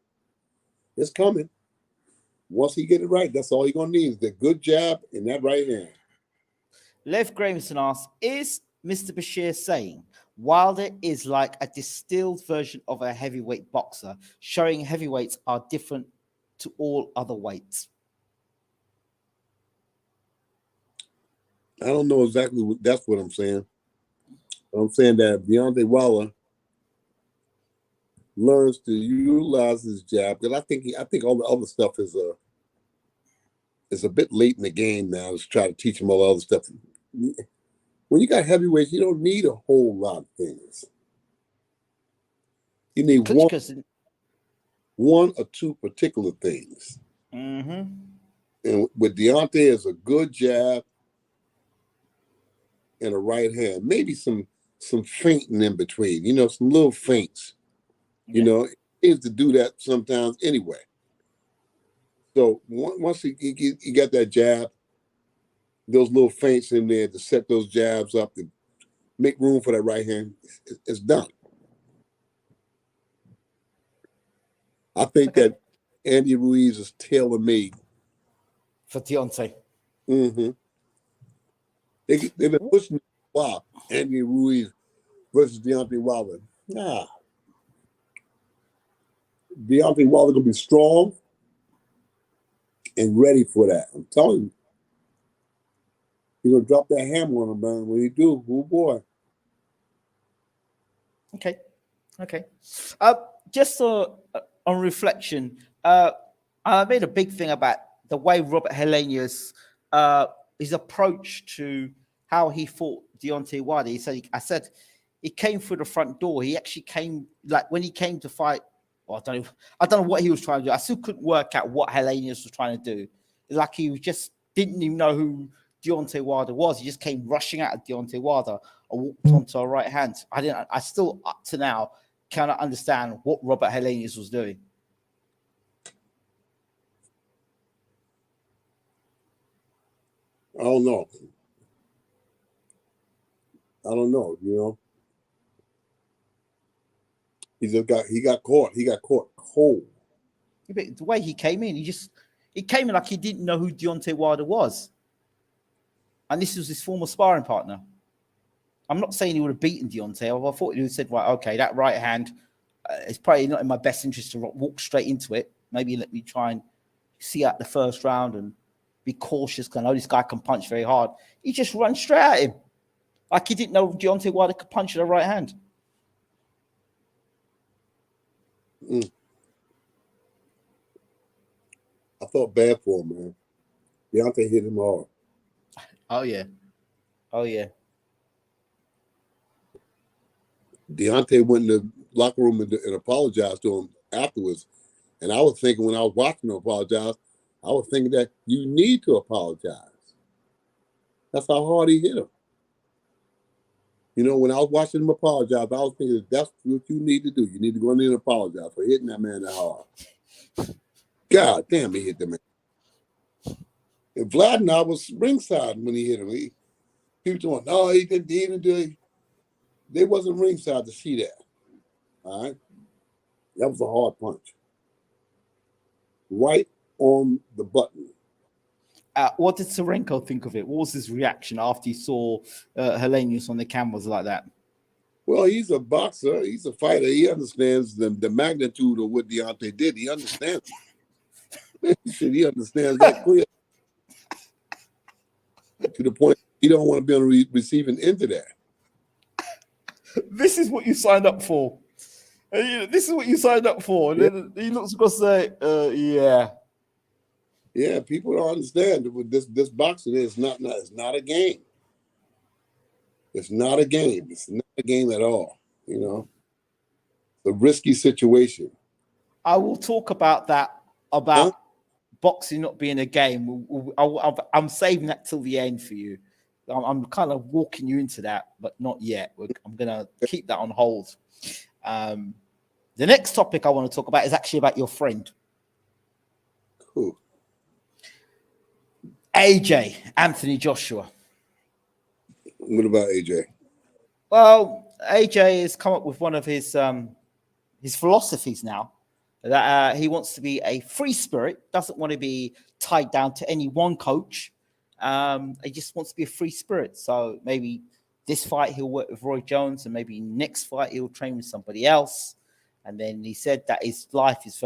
it's coming. Once he get it right, that's all he's gonna need is the good jab and that right hand. Lev Grahamson asks, is Mr. Bashir saying Wilder is like a distilled version of a heavyweight boxer, showing heavyweights are different to all other weights? I don't know exactly that's what I'm saying. I'm saying that Deontay Wilder learns to utilize his jab, because I think all the other stuff is a bit late in the game now to try to teach him all the other stuff. When you got heavyweights, you don't need a whole lot of things. You need one or two particular things. Mm-hmm. And with Deontay, is a good jab and a right hand, maybe some feinting in between, some little feints. He needs to do that sometimes anyway. So once he got that jab, those little feints in there to set those jabs up to make room for that right hand, it's done. I think that Andy Ruiz is tailor-made for Deontay. Mm-hmm. They've been pushing it for a while. Andy Ruiz versus Deontay Wilder. Nah. Deontay Wilder gonna be strong and ready for that. I'm telling you. He's gonna drop that hammer on him, man. When he do, oh boy. Okay. Just on reflection, I made a big thing about the way Robert Helenius, his approach to how he fought Deontay Wilder. I said he came through the front door. He actually came, like when he came to fight. Well, I don't know what he was trying to do. I still couldn't work out what Helenius was trying to do. It's like he just didn't even know who Deontay Wilder was. He just came rushing out of Deontay Wilder and walked onto our right hand. I still up to now cannot understand what Robert Helenius was doing. I don't know. He got caught. He got caught cold. The way he came in, he came in like he didn't know who Deontay Wilder was. And this was his former sparring partner. I'm not saying he would have beaten Deontay. I thought he would have said, right, okay, that right hand, it's probably not in my best interest to walk straight into it. Maybe let me try and see out the first round and be cautious because I know this guy can punch very hard. He just runs straight at him. Like he didn't know Deontay Wilder could punch with a right hand. I felt bad for him, man. Deontay hit him hard. Oh yeah. Deontay went in the locker room and apologized to him afterwards. And I was thinking when I was watching him apologize, I was thinking that you need to apologize. That's how hard he hit him. You know, when I was watching him apologize, I was thinking that's what you need to do. You need to go in there and apologize for hitting that man that hard. God damn, he hit the man. And Vlad and I was ringside when he hit him. People going, no, he didn't do it. They wasn't ringside to see that. All right? That was a hard punch. Right on the button. What did Sirenko think of it? What was his reaction after he saw Helenius on the cameras like that? Well, he's a boxer. He's a fighter. He understands the magnitude of what Deontay did. He understands. He understands that clearly. To the point he don't want to be on the receiving end of that. This is what you signed up for. This is what you signed up for. And then he looks across and say, yeah. Yeah, people don't understand that this boxing is it's not a game. It's not a game. It's not a game at all. You know, it's a risky situation. I will talk about that, boxing not being a game. I'm saving that till the end for you. I'm kind of walking you into that, but not yet. I'm going to keep that on hold. The next topic I want to talk about is actually about your friend. Who? AJ, Anthony Joshua. What about AJ? Well, AJ has come up with one of his philosophies now, that he wants to be a free spirit, doesn't want to be tied down to any one coach. He just wants to be a free spirit. So maybe this fight he'll work with Roy Jones, and maybe next fight he'll train with somebody else. And then he said that his life is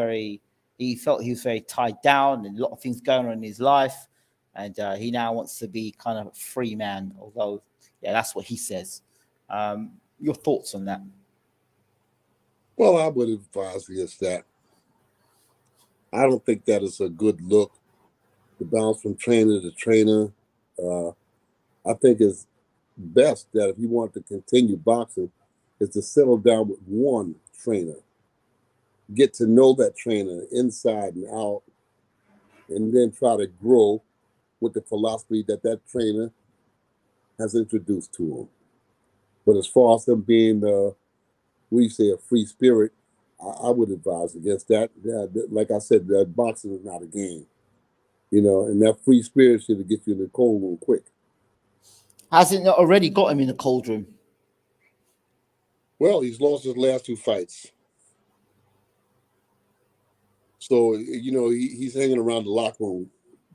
he felt he was very tied down and a lot of things going on in his life. And he now wants to be kind of a free man, although, yeah, that's what he says. Your thoughts on that? Well, I would advise against that. I don't think that is a good look to bounce from trainer to trainer. I think it's best that if you want to continue boxing, is to settle down with one trainer. Get to know that trainer inside and out, and then try to grow with the philosophy that trainer has introduced to him. But as far as him being, we say, a free spirit, I would advise against that. Yeah, like I said, that boxing is not a game, you know, and that free spirit should get you in the cold room quick. Hasn't it already got him in the cold room? Well, he's lost his last two fights. So, you know, he's hanging around the locker room,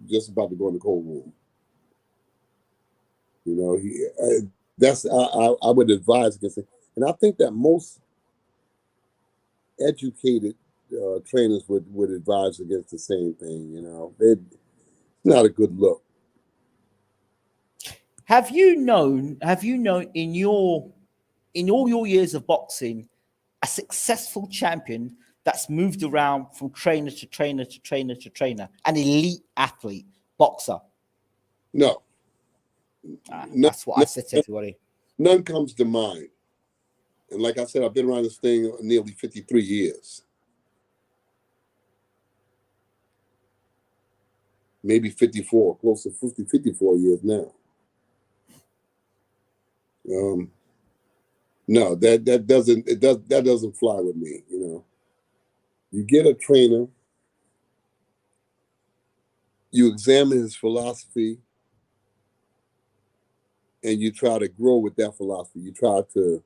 just about to go in the cold room. You know, I would advise against it. And I think that most educated trainers would advise against the same thing. You know, it's not a good look. Have you known in all your years of boxing, a successful champion that's moved around from trainer to trainer to trainer to trainer, an elite athlete, boxer? No. That's what I said to everybody. None comes to mind. And like I said, I've been around this thing nearly 53 years. Maybe 54, close to 54 years now. No, that doesn't fly with me, you know. You get a trainer, you examine his philosophy, and you try to grow with that philosophy. You try to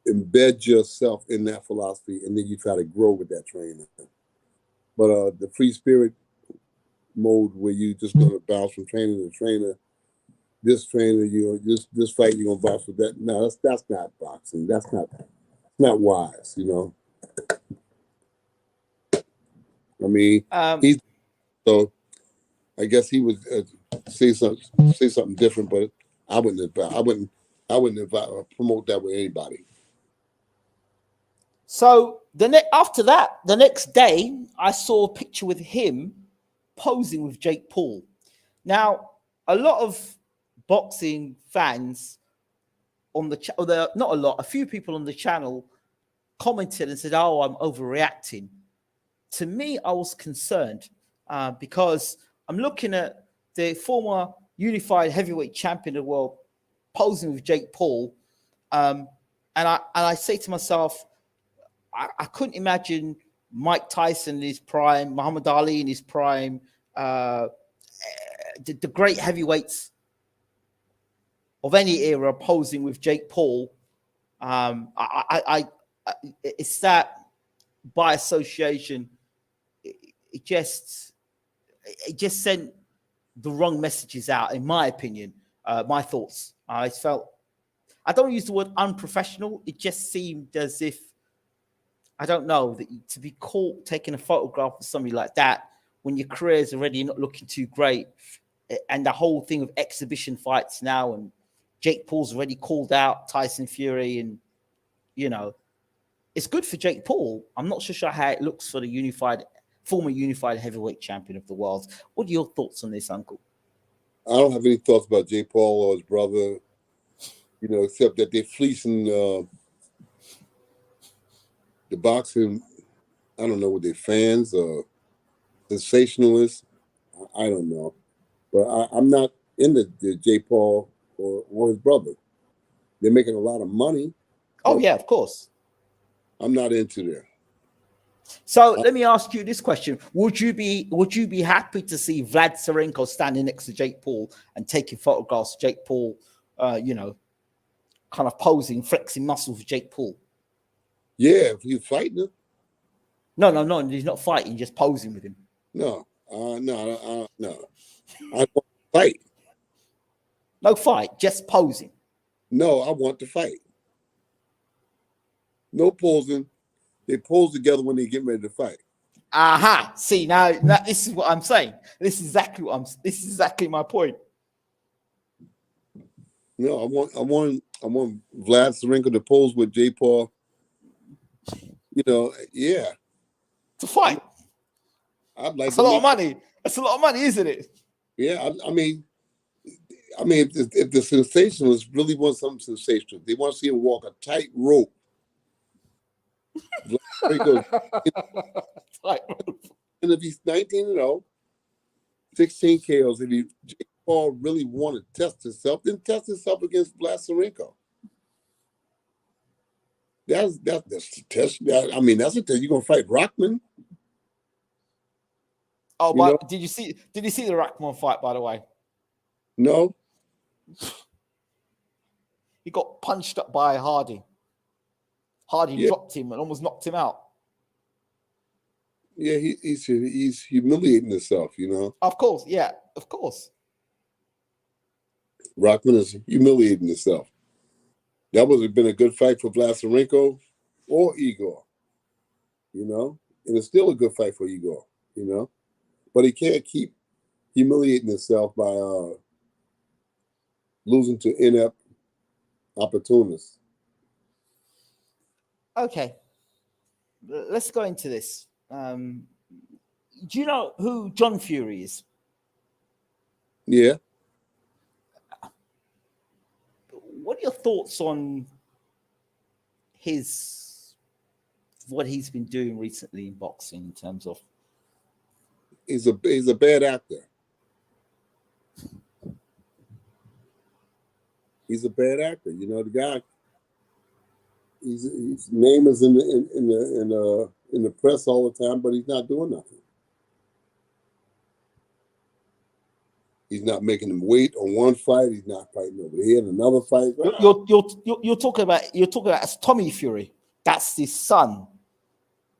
embed yourself in that philosophy, and then you try to grow with that trainer. But the free spirit mode, where you just gonna bounce from trainer to trainer, this trainer, this fight you're gonna bounce with that. No, that's not boxing. That's not wise, you know. I mean, so I guess he would say something different, but I wouldn't promote that with anybody. So after that, the next day, I saw a picture with him posing with Jake Paul. Now, a lot of boxing fans on the channel, not a lot, a few people on the channel commented and said, "Oh, I'm overreacting." To me, I was concerned because I'm looking at the former unified heavyweight champion of the world posing with Jake Paul, and I say to myself, I couldn't imagine Mike Tyson in his prime, Muhammad Ali in his prime, the great heavyweights of any era posing with Jake Paul. It's that by association, it just sent the wrong messages out, in my opinion. My thoughts. I don't use the word unprofessional. It just seemed as if, I don't know, that to be caught taking a photograph of somebody like that when your career is already not looking too great, and the whole thing of exhibition fights now, and Jake Paul's already called out Tyson Fury, and it's good for Jake Paul. I'm not so sure how it looks for the former unified heavyweight champion of the world. What are your thoughts on this, Uncle? I don't have any thoughts about Jake Paul or his brother, except that they're fleecing the boxing. I don't know, what they're fans or sensationalists. I don't know, but I'm not into the Jake Paul or his brother. They're making a lot of money. Oh yeah, of course. I'm not into that. So let me ask you this question: Would you be happy to see Vlad Sirenko standing next to Jake Paul and taking photographs of Jake Paul, kind of posing, flexing muscles with Jake Paul? Yeah, if he's fighting him. No, he's not fighting, just posing with him. No. I want to fight. No fight, just posing. No, I want to fight. No posing. They pose together when they get ready to fight. Aha! See, now this is what I'm saying. This is exactly my point. No, I want Vlad Sirenko to pose with Jake Paul. Yeah. To fight. I'd like. That's a lot of money. That's a lot of money, isn't it? Yeah, I mean, if the sensationalists really want something sensational, they want to see him walk a tight rope. And if he's 19-0, 16 KOs, if Jake Paul really want to test himself, then test himself against Vlad Sirenko. That's the test. I mean, that's a test. You're gonna fight Rockman. Oh, but did you see the Rockman fight, by the way? No. He got punched up by Hardy. Hardy dropped him and almost knocked him out. Yeah, he's humiliating himself, Of course, yeah, of course. Rockman is humiliating himself. That would have been a good fight for Vlad Sirenko or Igor, and it's still a good fight for Igor, but he can't keep humiliating himself by losing to inept opportunists. Okay, let's go into this. Do you know who John Fury is? Yeah. What are your thoughts on what he's been doing recently in boxing in terms of? He's a bad actor. He's a bad actor. The guy. His name is in the press all the time, but he's not doing nothing. He's not making him wait on one fight. He's not fighting over here in another fight. You're talking about as Tommy Fury. That's his son.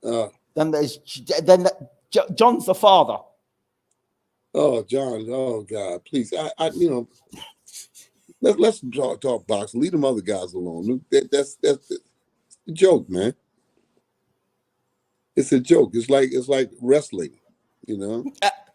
Then John's the father. Oh, John. Oh, God, please. Let's talk boxing. Leave them other guys alone. That's a joke, man. It's a joke. It's like wrestling,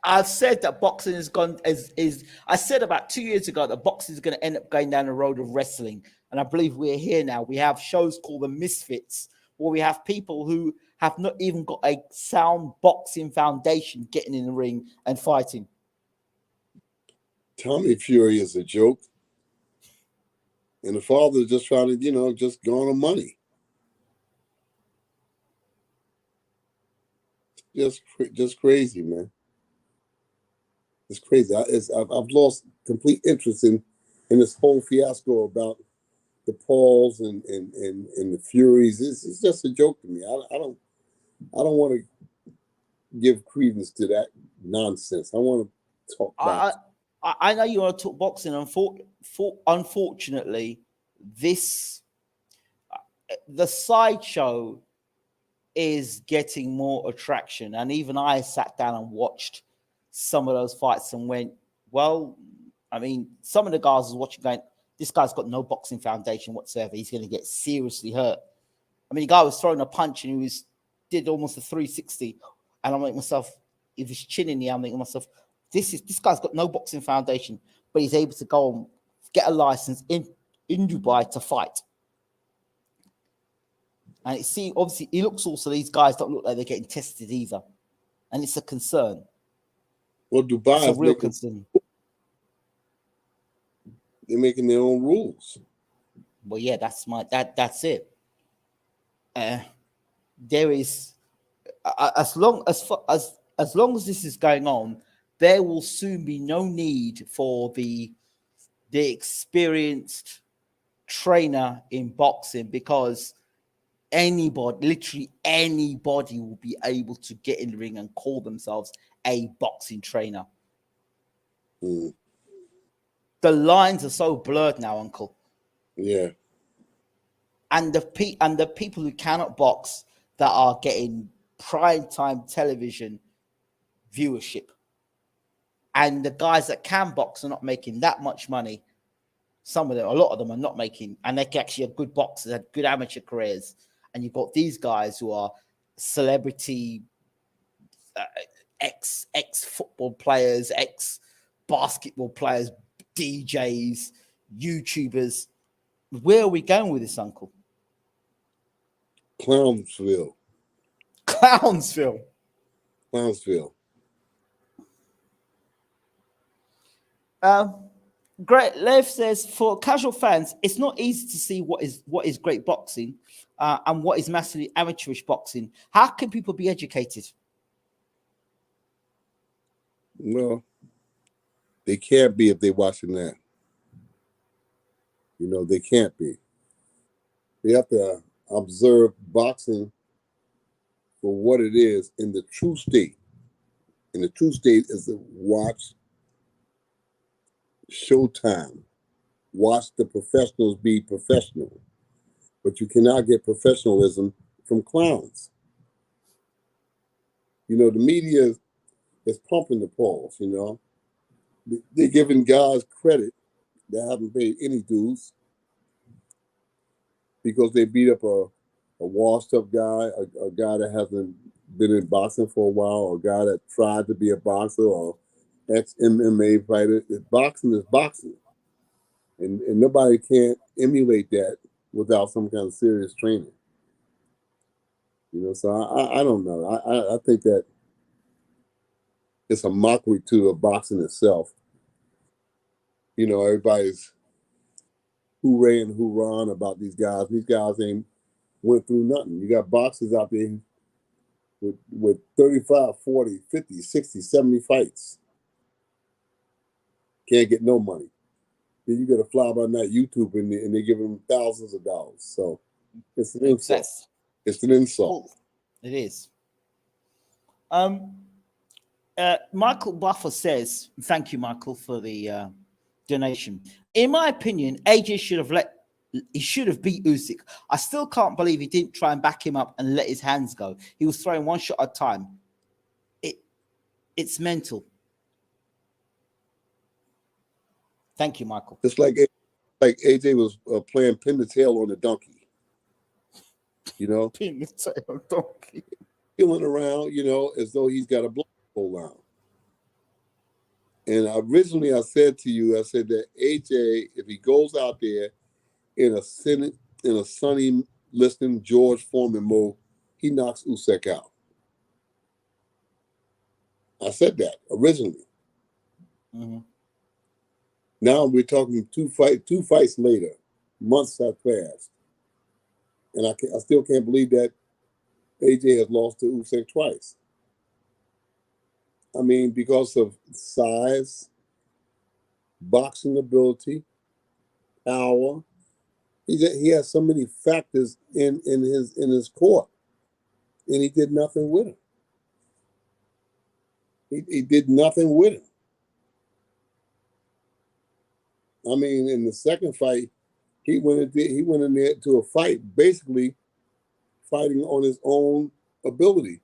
I've said that boxing has gone is I said about 2 years ago that boxing is going to end up going down the road of wrestling, and I believe we're here now. We have shows called the Misfits, where we have people who have not even got a sound boxing foundation getting in the ring and fighting. Tommy Fury is a joke, and the father is just trying to, just go on money. Just crazy, man. It's crazy. I've lost complete interest in this whole fiasco about the Pauls and the Furies. It's just a joke to me. I don't want to give credence to that nonsense. I want to talk boxing. I know you want to talk boxing. Unfortunately, the sideshow is getting more attraction, and even I sat down and watched some of those fights and went, well, I mean, some of the guys I was watching going, this guy's got no boxing foundation whatsoever. He's going to get seriously hurt. I mean, the guy was throwing a punch and he did almost a 360, and I'm like myself, if his chin in the air, I'm thinking myself, this guy's got no boxing foundation, but he's able to go and get a license in Dubai to fight. And obviously, he looks also, these guys don't look like they're getting tested either. And it's a concern. Well, Dubai is a real concern. They're making their own rules. Well, yeah, that's it. There is, as long as this is going on, there will soon be no need for the experienced trainer in boxing, because literally anybody will be able to get in the ring and call themselves a boxing trainer. Mm. The lines are so blurred now, Uncle. Yeah. And the people who cannot box that are getting primetime television viewership, and the guys that can box are not making that much money. A lot of them are not making, and they're actually good boxers, had good amateur careers. And you've got these guys who are celebrity, ex football players, ex basketball players, DJs, YouTubers. Where are we going with this, Uncle? Clownsville. Great. Lev says, for casual fans, it's not easy to see what is great boxing and what is massively amateurish boxing. How can people be educated? Well, they can't be if they're watching that. They can't be. They have to observe boxing for what it is in the true state. And the true state is to watch Showtime. Watch the professionals be professional. But you cannot get professionalism from clowns. The media is pumping the Pauls, They're giving guys credit that haven't paid any dues because they beat up a washed up guy, a guy that hasn't been in boxing for a while, or a guy that tried to be a boxer or ex-MMA fighter. Boxing is boxing. And nobody can't emulate that without some kind of serious training. So I don't know. I think that it's a mockery to boxing itself. Everybody's hooray and hoorah about these guys. These guys ain't went through nothing. You got boxers out there with 35, 40, 50, 60, 70 fights. Can't get no money. Then you get a fly by night YouTube and they give them thousands of dollars. So it's an insult. It's an insult. It is. Michael Buffer says, thank you, Michael, for the donation. In my opinion, AJ should have beat Usyk. I still can't believe he didn't try and back him up and let his hands go. He was throwing one shot at a time. It's mental. Thank you, Michael. It's like AJ was playing pin the tail on a donkey. Pin the tail on a donkey. Feeling around, as though he's got a blindfold on. And originally I said to you, I said that AJ, if he goes out there in a sunny, listening George Foreman mode, he knocks Usyk out. I said that originally. Mm-hmm. Now we're talking two fights later. Months have passed, and I still can't believe that AJ has lost to Usyk twice. I mean, because of size, boxing ability, power. He has so many factors in his court, and he did nothing with him. He did nothing with him. I mean, in the second fight, he went in there to a fight basically fighting on his own ability,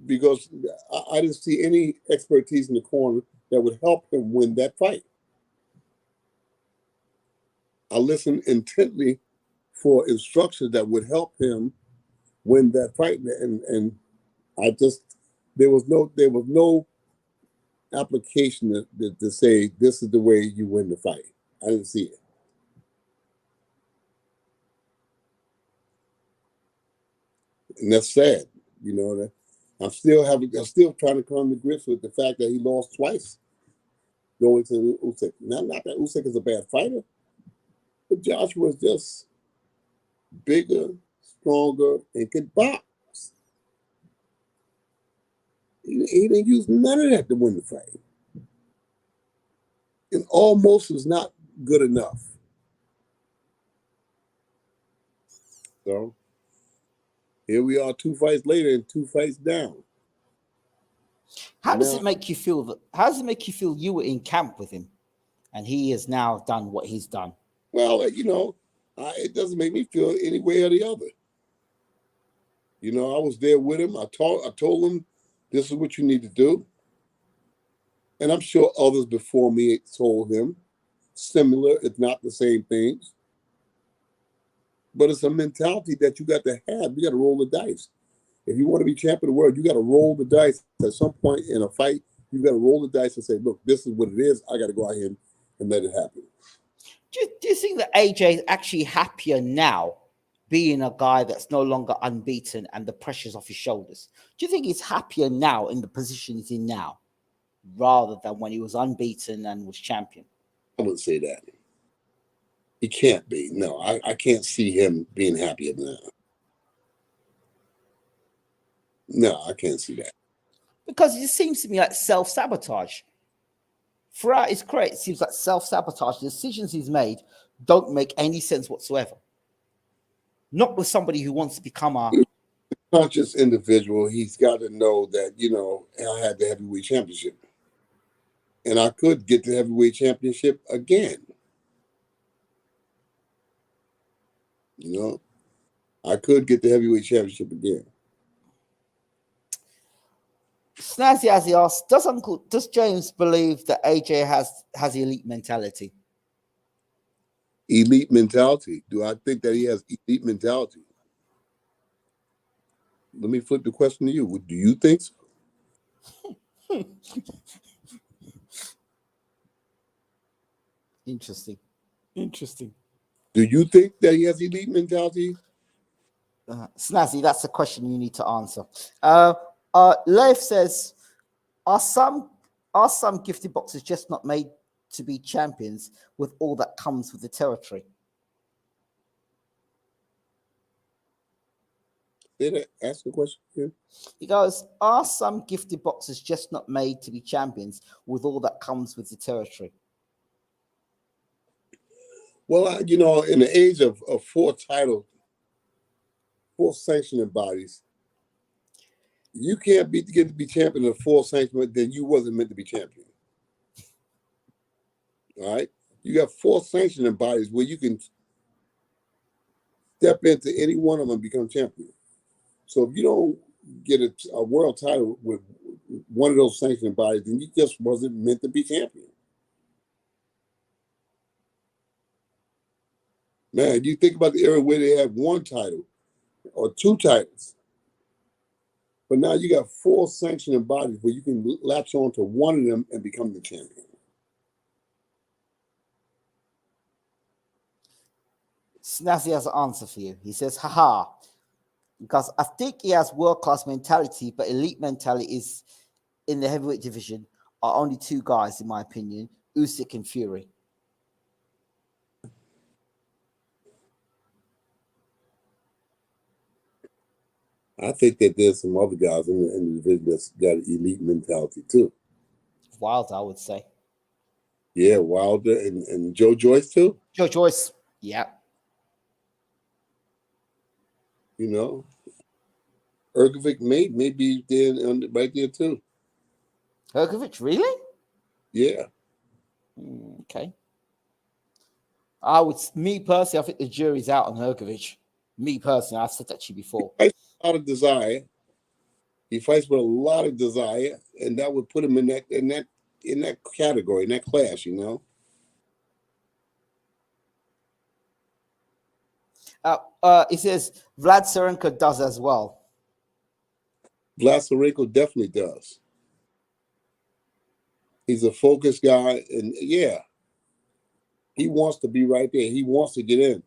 because I didn't see any expertise in the corner that would help him win that fight. I listened intently for instructions that would help him win that fight, and I just there was no application to say this is the way you win the fight. I didn't see it. And that's sad, you know. That I'm still trying to come to grips with the fact that he lost twice going to Usyk. Not that Usyk is a bad fighter, but Joshua is just bigger, stronger, and could box. He didn't use none of that to win the fight. And almost was not good enough. So here we are 2 fights later and 2 fights down. How does it make you feel you were in camp with him and he has now done what he's done? Well, you know, it doesn't make me feel any way or the other. You know, I was there with him. I told him this is what you need to do. And I'm sure others before me told him similar, if not the same things. But it's a mentality that you got to have. You got to roll the dice. If you want to be champion of the world, you got to roll the dice. At some point in a fight, you got to roll the dice and say, look, this is what it is. I got to go out here and let it happen. Do you think that AJ is actually happier now being a guy that's no longer unbeaten and the pressure's off his shoulders? Do you think he's happier now in the position he's in now rather than when he was unbeaten and was champion? I wouldn't say that. He can't be. No, I can't see him being happier now. No, I can't see that. Because it just seems to me like self-sabotage. Throughout his career, it seems like self-sabotage. The decisions he's made don't make any sense whatsoever. Not with somebody who wants to become a conscious individual. He's got to know that, you know, I had the heavyweight championship. And I could get the heavyweight championship again. You know, I could get the heavyweight championship again. Snazzy as he asked, does James believe that AJ has elite mentality? Elite mentality. Do I think that he has elite mentality? Let me flip the question to you. Do you think so? Interesting. Do you think that he has elite mentality? Snazzy, that's a question you need to answer. Leif says, are some gifted boxers just not made to be champions with all that comes with the territory? Ask the question again. He goes, are some gifted boxers just not made to be champions with all that comes with the territory? Well, you know, in the age of 4 sanctioning bodies, you can't get to be champion of 4 sanctioning, then you wasn't meant to be champion. All right? You got 4 sanctioning bodies where you can step into any one of them and become champion. So if you don't get a world title with one of those sanctioning bodies, then you just wasn't meant to be champion. Man, you think about the era where they had 1 title or 2 titles. But now you got 4 sanctioning bodies where you can latch on to one of them and become the champion. Snazzy has an answer for you. He says, haha, because I think he has world-class mentality, but elite mentality is in the heavyweight division are only 2 guys, in my opinion, Usyk and Fury. I think that there's some other guys in the division that's got elite mentality too. Wilder, I would say. Yeah, Wilder and Joe Joyce too. Joe Joyce, yeah. You know, Hgorvic may be there right there too. Hgorvic, really? Yeah. Okay. Me personally, I think the jury's out on Hgorvic. Me personally, I've said that to you before. He fights with a lot of desire. He fights with a lot of desire, and that would put him in that category, in that class, you know. It says Vlad Sirenko does as well. Vlad Sirenko definitely does. He's a focused guy, and yeah, he wants to be right there. He wants to get in,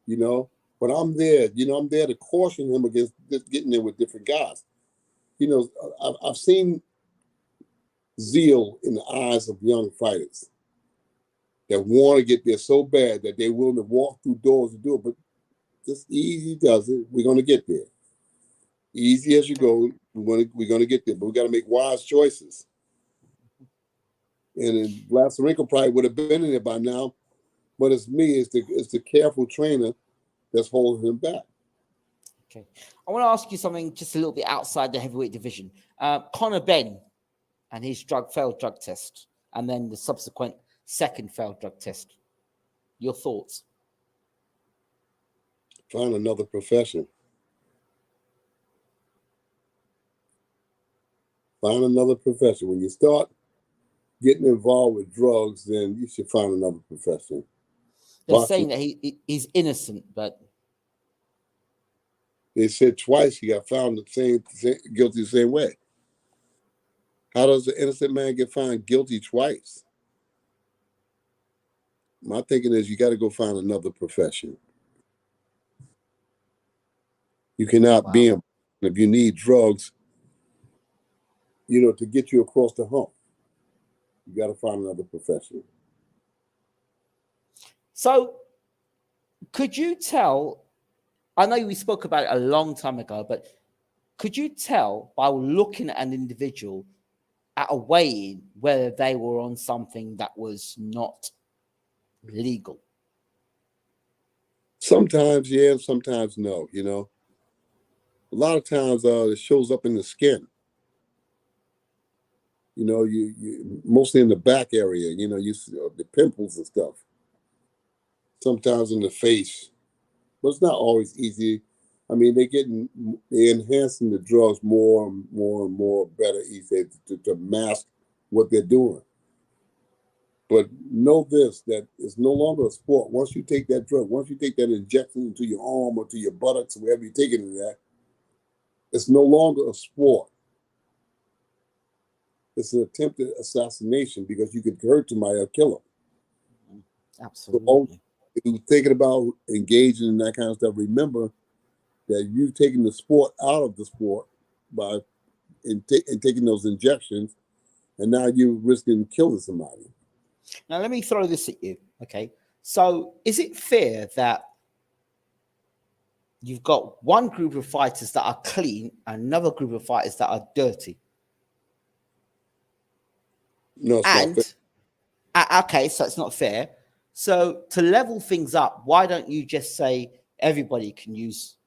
you know. But I'm there, you know. I'm there to caution him against just getting in with different guys. You know, I've seen zeal in the eyes of young fighters that want to get there so bad that they're willing to walk through doors to do it. But just easy does it. We're going to get there. Easy as you go, we're going to get there. But we got to make wise choices. And Vlad Sirenko probably would have been in there by now, but it's the careful trainer that's holding him back. Okay, I want to ask you something just a little bit outside the heavyweight division. Conor Benn and his failed drug test, and then the subsequent second failed drug test. Your thoughts? Find another profession. Find another profession. When you start getting involved with drugs, then you should find another profession. They're saying that he's innocent, but they said twice he got found guilty the same way. How does an innocent man get found guilty twice? My thinking is you got to go find another profession. You cannot be him if you need drugs, you know, to get you across the hump. You got to find another profession. So, could you tell? I know we spoke about it a long time ago, but could you tell by looking at an individual at a weigh-in whether they were on something that was not legal? Sometimes, yeah, sometimes no. You know, a lot of times it shows up in the skin. You know, you mostly in the back area. You know, you see the pimples and stuff. Sometimes in the face, but it's not always easy. I mean, they're enhancing the drugs more and more better easy to mask what they're doing. But know this, that it's no longer a sport. Once you take that drug, once you take that injection into your arm or to your buttocks, wherever you take it in that, it's no longer a sport. It's an attempted assassination because you could hurt somebody or kill them. Absolutely. So, if you're thinking about engaging in that kind of stuff, remember that you've taken the sport out of the sport by taking those injections, and now you're risking killing somebody. Now, let me throw this at you, okay? So, is it fair that you've got one group of fighters that are clean and another group of fighters that are dirty? No, it's not fair. Okay, so it's not fair. So, to level things up, why don't you just say everybody can use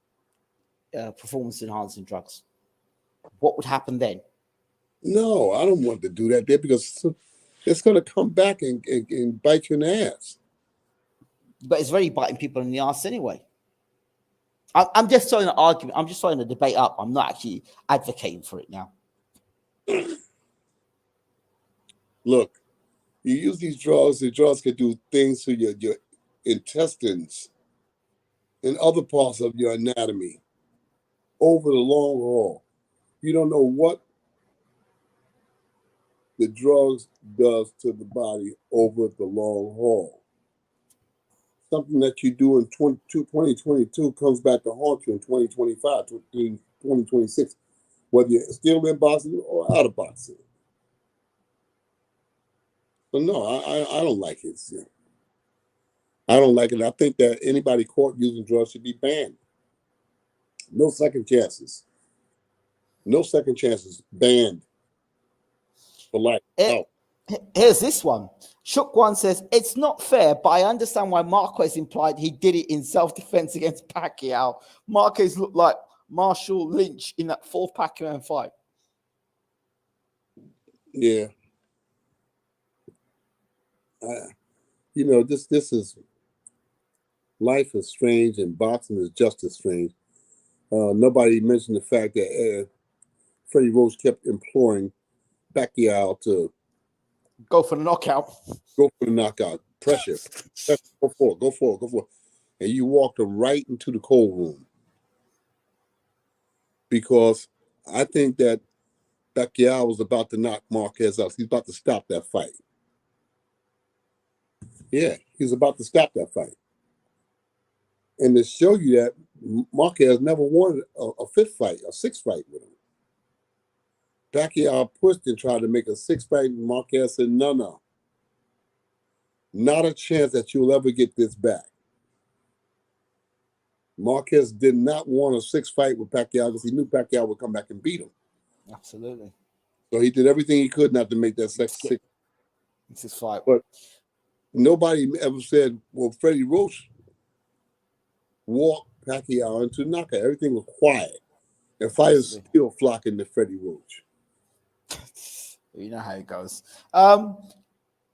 performance-enhancing drugs? What would happen then? No, I don't want to do that there because it's going to come back and bite you in the ass. But it's very biting people in the ass anyway. I'm just throwing an argument. I'm just throwing a debate up. I'm not actually advocating for it now. Look, you use these drugs. The drugs can do things to your intestines and other parts of your anatomy over the long haul. You don't know what the drugs does to the body over the long haul. Something that you do in 2022 comes back to haunt you in 2025, 2026, whether you're still in boxing or out of boxing. So no, I don't like it. I don't like it. I think that anybody caught using drugs should be banned. No second chances. No second chances. Banned for life. Out. Here's this one. Shook One says, it's not fair, but I understand why Marquez implied he did it in self-defense against Pacquiao. Marquez looked like Marshall Lynch in that fourth Pacquiao fight. Yeah. This is, life is strange and boxing is just as strange. Nobody mentioned the fact that Freddie Roach kept imploring Pacquiao to go for the knockout. Go for the knockout. Pressure. Go for it. And you walked him right into the cold room. Because I think that Pacquiao was about to knock Marquez out. He's about to stop that fight. Yeah, he's about to stop that fight. And to show you that Marquez never wanted a fifth fight, a sixth fight with him. Pacquiao pushed and tried to make a sixth fight, and Marquez said, no. Not a chance that you'll ever get this back. Marquez did not want a sixth fight with Pacquiao because he knew Pacquiao would come back and beat him. Absolutely. So he did everything he could not to make that sixth fight. But nobody ever said, well, Freddie Roach walked Pacquiao into knockout. Everything was quiet. And fighters still flocking to Freddie Roach. You know how it goes.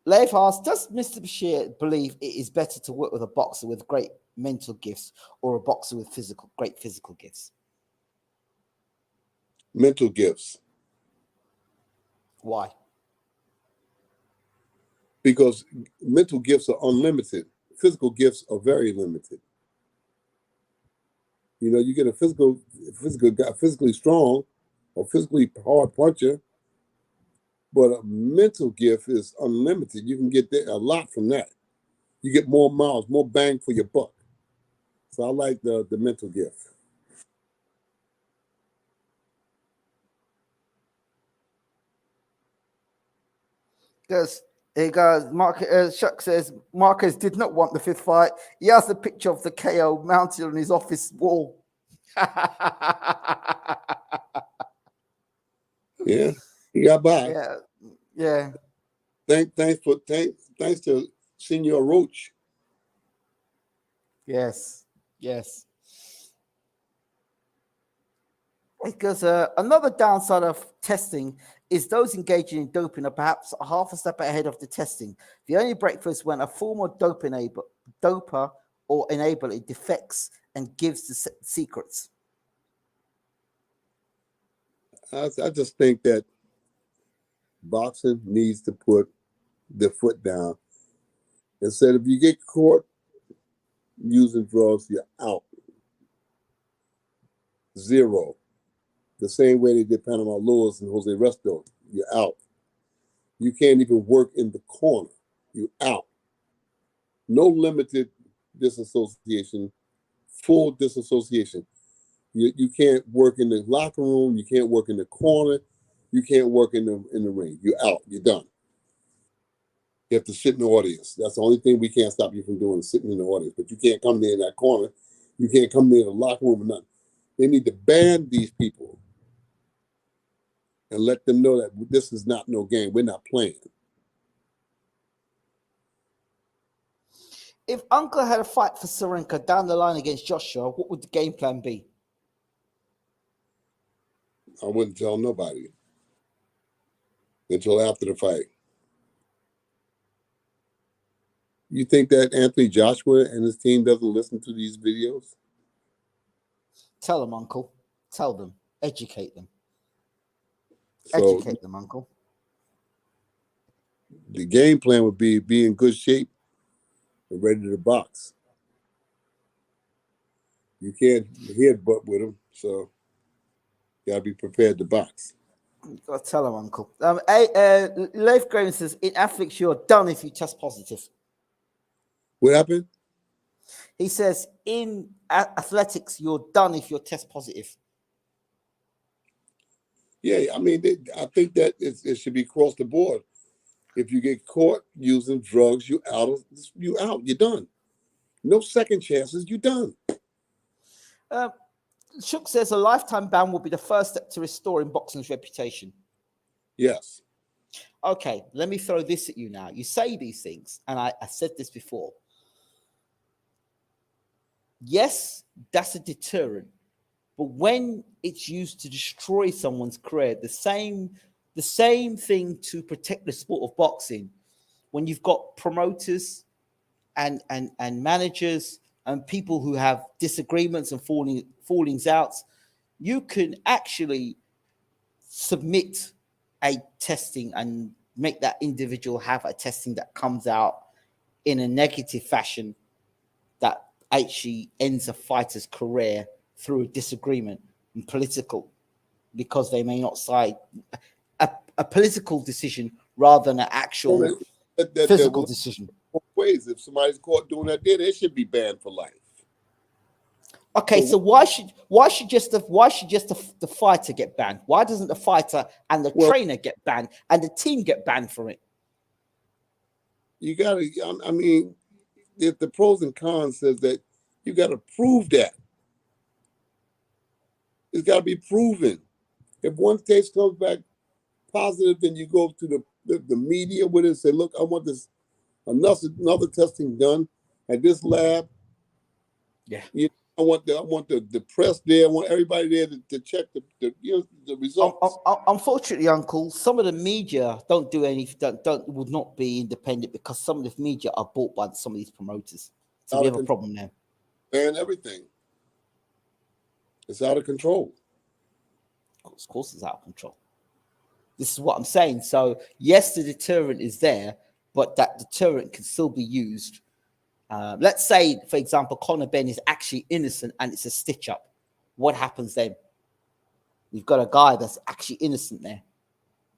Leif asks, does Mr. Bashir believe it is better to work with a boxer with great mental gifts or a boxer with great physical gifts? Mental gifts. Why? Because mental gifts are unlimited. Physical gifts are very limited. You know, you get a physical guy, physically strong or physically hard puncher, but a mental gift is unlimited. You can get a lot from that. You get more miles, more bang for your buck. So I like the mental gift. Shuck says Marquez did not want the fifth fight. He has the picture of the KO mounted on his office wall. Yeah, he got by. Yeah. Thanks to Senor Roach. Yes. Because another downside of testing is those engaging in doping are perhaps half a step ahead of the testing. The only breakthrough is when a former doper or enabler defects and gives the secrets. I just think that boxing needs to put their foot down and said, if you get caught using drugs, you're out. Zero. The same way they did Panama Lewis and Jose Resto, you're out. You can't even work in the corner. You're out. No limited disassociation, full disassociation. You can't work in the locker room. You can't work in the corner. You can't work in the ring. You're out. You're done. You have to sit in the audience. That's the only thing we can't stop you from doing, is sitting in the audience. But you can't come there in that corner. You can't come there in the locker room or nothing. They need to ban these people and let them know that this is not no game. We're not playing. If Uncle had a fight for Sirenko down the line against Joshua, what would the game plan be? I wouldn't tell nobody until after the fight. You think that Anthony Joshua and his team doesn't listen to these videos? Tell them, Uncle. Tell them. Educate them. So, educate them, Uncle. The game plan would be in good shape and ready to box. You can't headbutt with him, so You gotta be prepared to box. You gotta tell him, Uncle. Leif Graham says, in athletics, you're done if you test positive. What happened? He says, in athletics, you're done if you're test positive. Yeah, I mean, I think that it should be across the board. If you get caught using drugs, you out. You're done. No second chances. You're done. Shook says a lifetime ban will be the first step to restoring boxing's reputation. Yes. Okay, let me throw this at you now. You say these things, and I said this before. Yes, that's a deterrent, but when it's used to destroy someone's career, the same thing to protect the sport of boxing. When you've got promoters and managers and people who have disagreements and fallings out, you can actually submit a testing and make that individual have a testing that comes out in a negative fashion that actually ends a fighter's career through a disagreement and political, because they may not side a political decision rather than an actual physical decision. Ways, if somebody's caught doing that, they should be banned for life. Okay, so why should just the fighter get banned? Why doesn't the fighter and the trainer get banned and the team get banned for it? You gotta. I mean, if the pros and cons says that, you got to prove that. It's got to be proven. If one case comes back positive, then you go to the media with it and say, "Look, I want this another testing done at this lab." Yeah. I want the press there. I want everybody there to check the results. Unfortunately, Uncle, some of the media don't do anything. Would not be independent because some of the media are bought by some of these promoters. So we have a problem there. And everything, it's out of control. Of course, it's out of control. This is what I'm saying. So yes, the deterrent is there, but that deterrent can still be used. Let's say, for example, Conor Benn is actually innocent and it's a stitch up. What happens then? We've got a guy that's actually innocent there.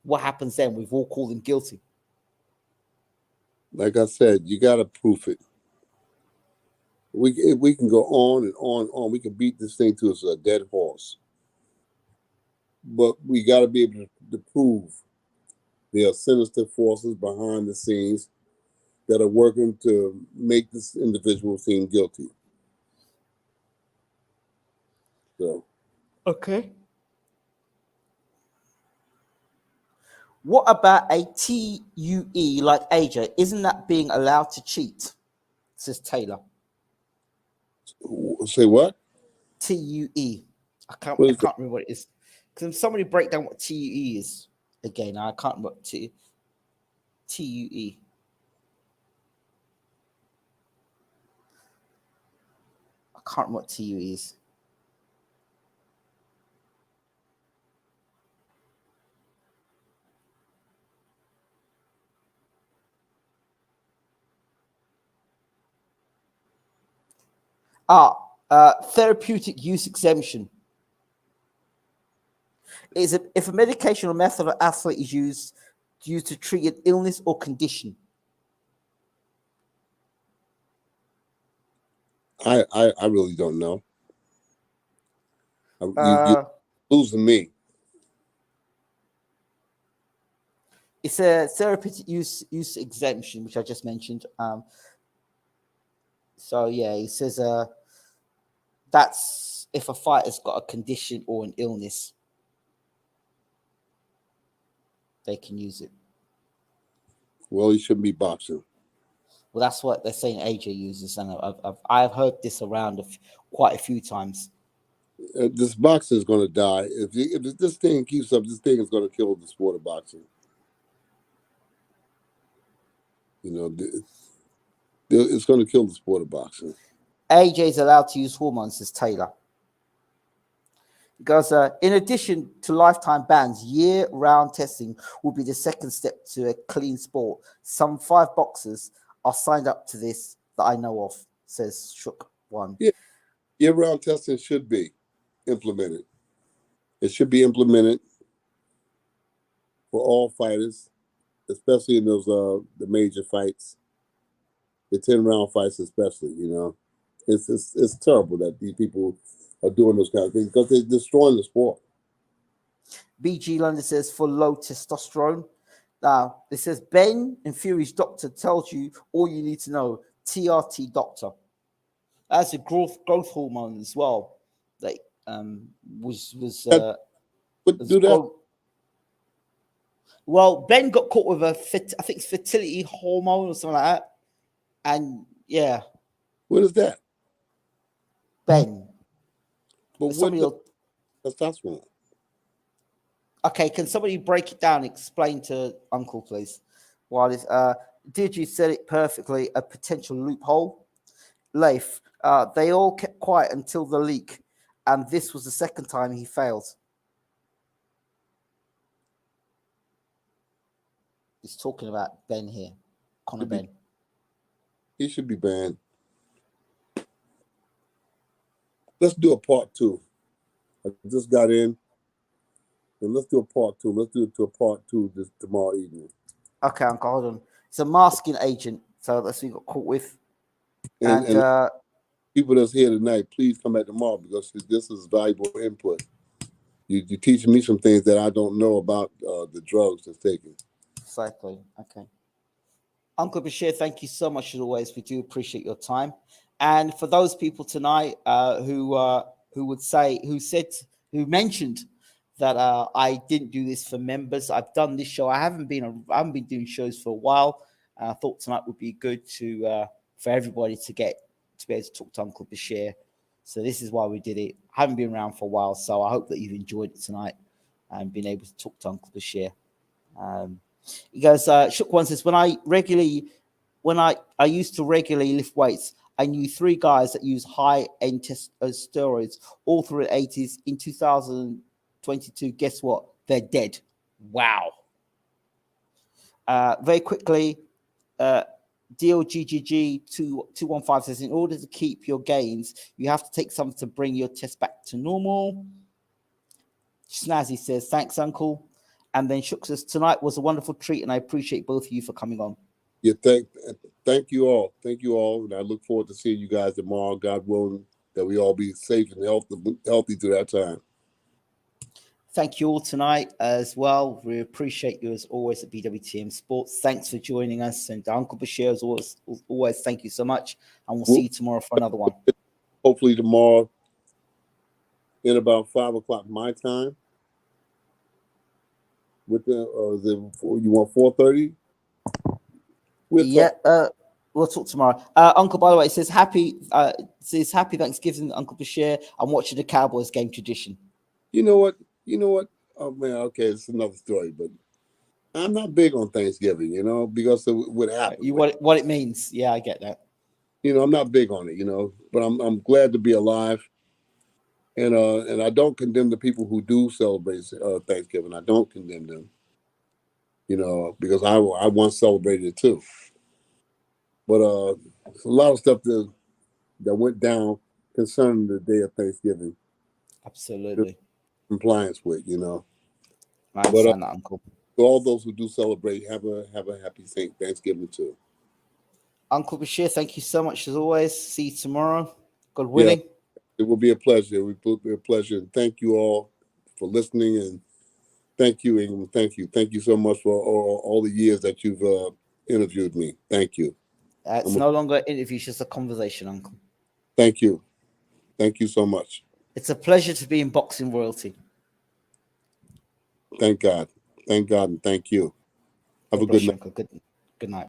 What happens then? We've all called him guilty. Like I said, you got to prove it. We can go on and on and on. We can beat this thing to a dead horse. But we got to be able to prove there are sinister forces behind the scenes that are working to make this individual seem guilty. So, okay. What about a TUE like AJ? Isn't that being allowed to cheat? Says Taylor. Say what? TUE. I can't remember what it is. Can somebody break down what TUE is again? I can't remember what TUE. I can't remember what TUE is. Therapeutic use exemption. If a medication or method of athlete is used to treat an illness or condition. I really don't know. You're losing me. It's a therapeutic use exemption, which I just mentioned. So yeah, it says that's if a fighter's got a condition or an illness, they can use it. Well, he shouldn't be boxing. Well, that's what they're saying AJ uses, and I've heard this around quite a few times. This boxer is going to die. If this thing keeps up, this thing is going to kill the sport of boxing. You know, it's going to kill the sport of boxing. AJ is allowed to use hormones, says Taylor. Because in addition to lifetime bans, year-round testing will be the second step to a clean sport. Some 5 boxers are signed up to this that I know of, says Shook One. Yeah, year-round testing should be implemented. It should be implemented for all fighters, especially in those the major fights, the 10-round fights especially. It's terrible that these people are doing those kind of things because they're destroying the sport. BG London says for low testosterone. Now, it says Ben and Fury's doctor tells you all you need to know. TRT doctor. That's a growth hormone as well. Like was do that. growth. Well, Ben got caught with I think it's fertility hormone or something like that. And yeah. What is that? Ben. But what testosterone? Okay, can somebody break it down? Explain to Uncle, please. While this, Digi said it perfectly. A potential loophole. Leif, they all kept quiet until the leak, and this was the second time he failed. He's talking about Ben here, Conor Benn. He should be banned. Let's do a part 2. I just got in. And let's do a part 2. Let's do it to a part 2 this tomorrow evening. Okay, Uncle, hold on. It's a masking agent, so that's what you got caught with. And people that's here tonight, please come back tomorrow because this is valuable input. You're teaching me some things that I don't know about the drugs that's taken. Exactly. Okay. Uncle Bashir, thank you so much as always. We do appreciate your time. And for those people tonight who mentioned that I didn't do this for members. I've done this show. I haven't been doing shows for a while. I thought tonight would be good to for everybody to be able to talk to Uncle Bashir. So this is why we did it. I haven't been around for a while, so I hope that you've enjoyed it tonight and been able to talk to Uncle Bashir. He goes, Shook One says, when I used to regularly lift weights, I knew 3 guys that use high-end steroids all through the 80s. In 2022, guess what? They're dead. Wow. Very quickly, DLGGG215 says, in order to keep your gains, you have to take something to bring your test back to normal. Snazzy says, thanks, Uncle. And then Shook says, tonight was a wonderful treat, and I appreciate both of you for coming on. Yeah, thank you all. Thank you all. And I look forward to seeing you guys tomorrow, God willing, that we all be safe and healthy through that time. Thank you all tonight as well. We appreciate you as always at BWTM Sports. Thanks for joining us. And Uncle Bashir, as always, thank you so much. And we'll see you tomorrow for another one. Hopefully tomorrow at about 5 o'clock my time. With you want 4:30? We'll talk tomorrow. Uncle, by the way, it says happy Thanksgiving, Uncle Bashir. I'm watching the Cowboys game tradition. You know what? Oh man, okay, it's another story, but I'm not big on Thanksgiving, because of what happened. What it means. Yeah, I get that. I'm not big on it, but I'm glad to be alive. And I don't condemn the people who do celebrate Thanksgiving. I don't condemn them, because I once celebrated it too. But a lot of stuff that went down concerning the day of Thanksgiving. Absolutely. Compliance with, I understand that, Uncle. For all those who do celebrate, have a happy Thanksgiving too. Uncle Bashir, thank you so much as always. See you tomorrow. God willing. Yeah, it will be a pleasure. It will be a pleasure. And thank you all for listening. And thank you, England. Thank you. Thank you so much for all the years that you've interviewed me. Thank you. It's no longer an interview, it's just a conversation, Uncle. Thank you. Thank you so much. It's a pleasure to be in boxing royalty. Thank God. Thank God and thank you. Have a good night. Good night.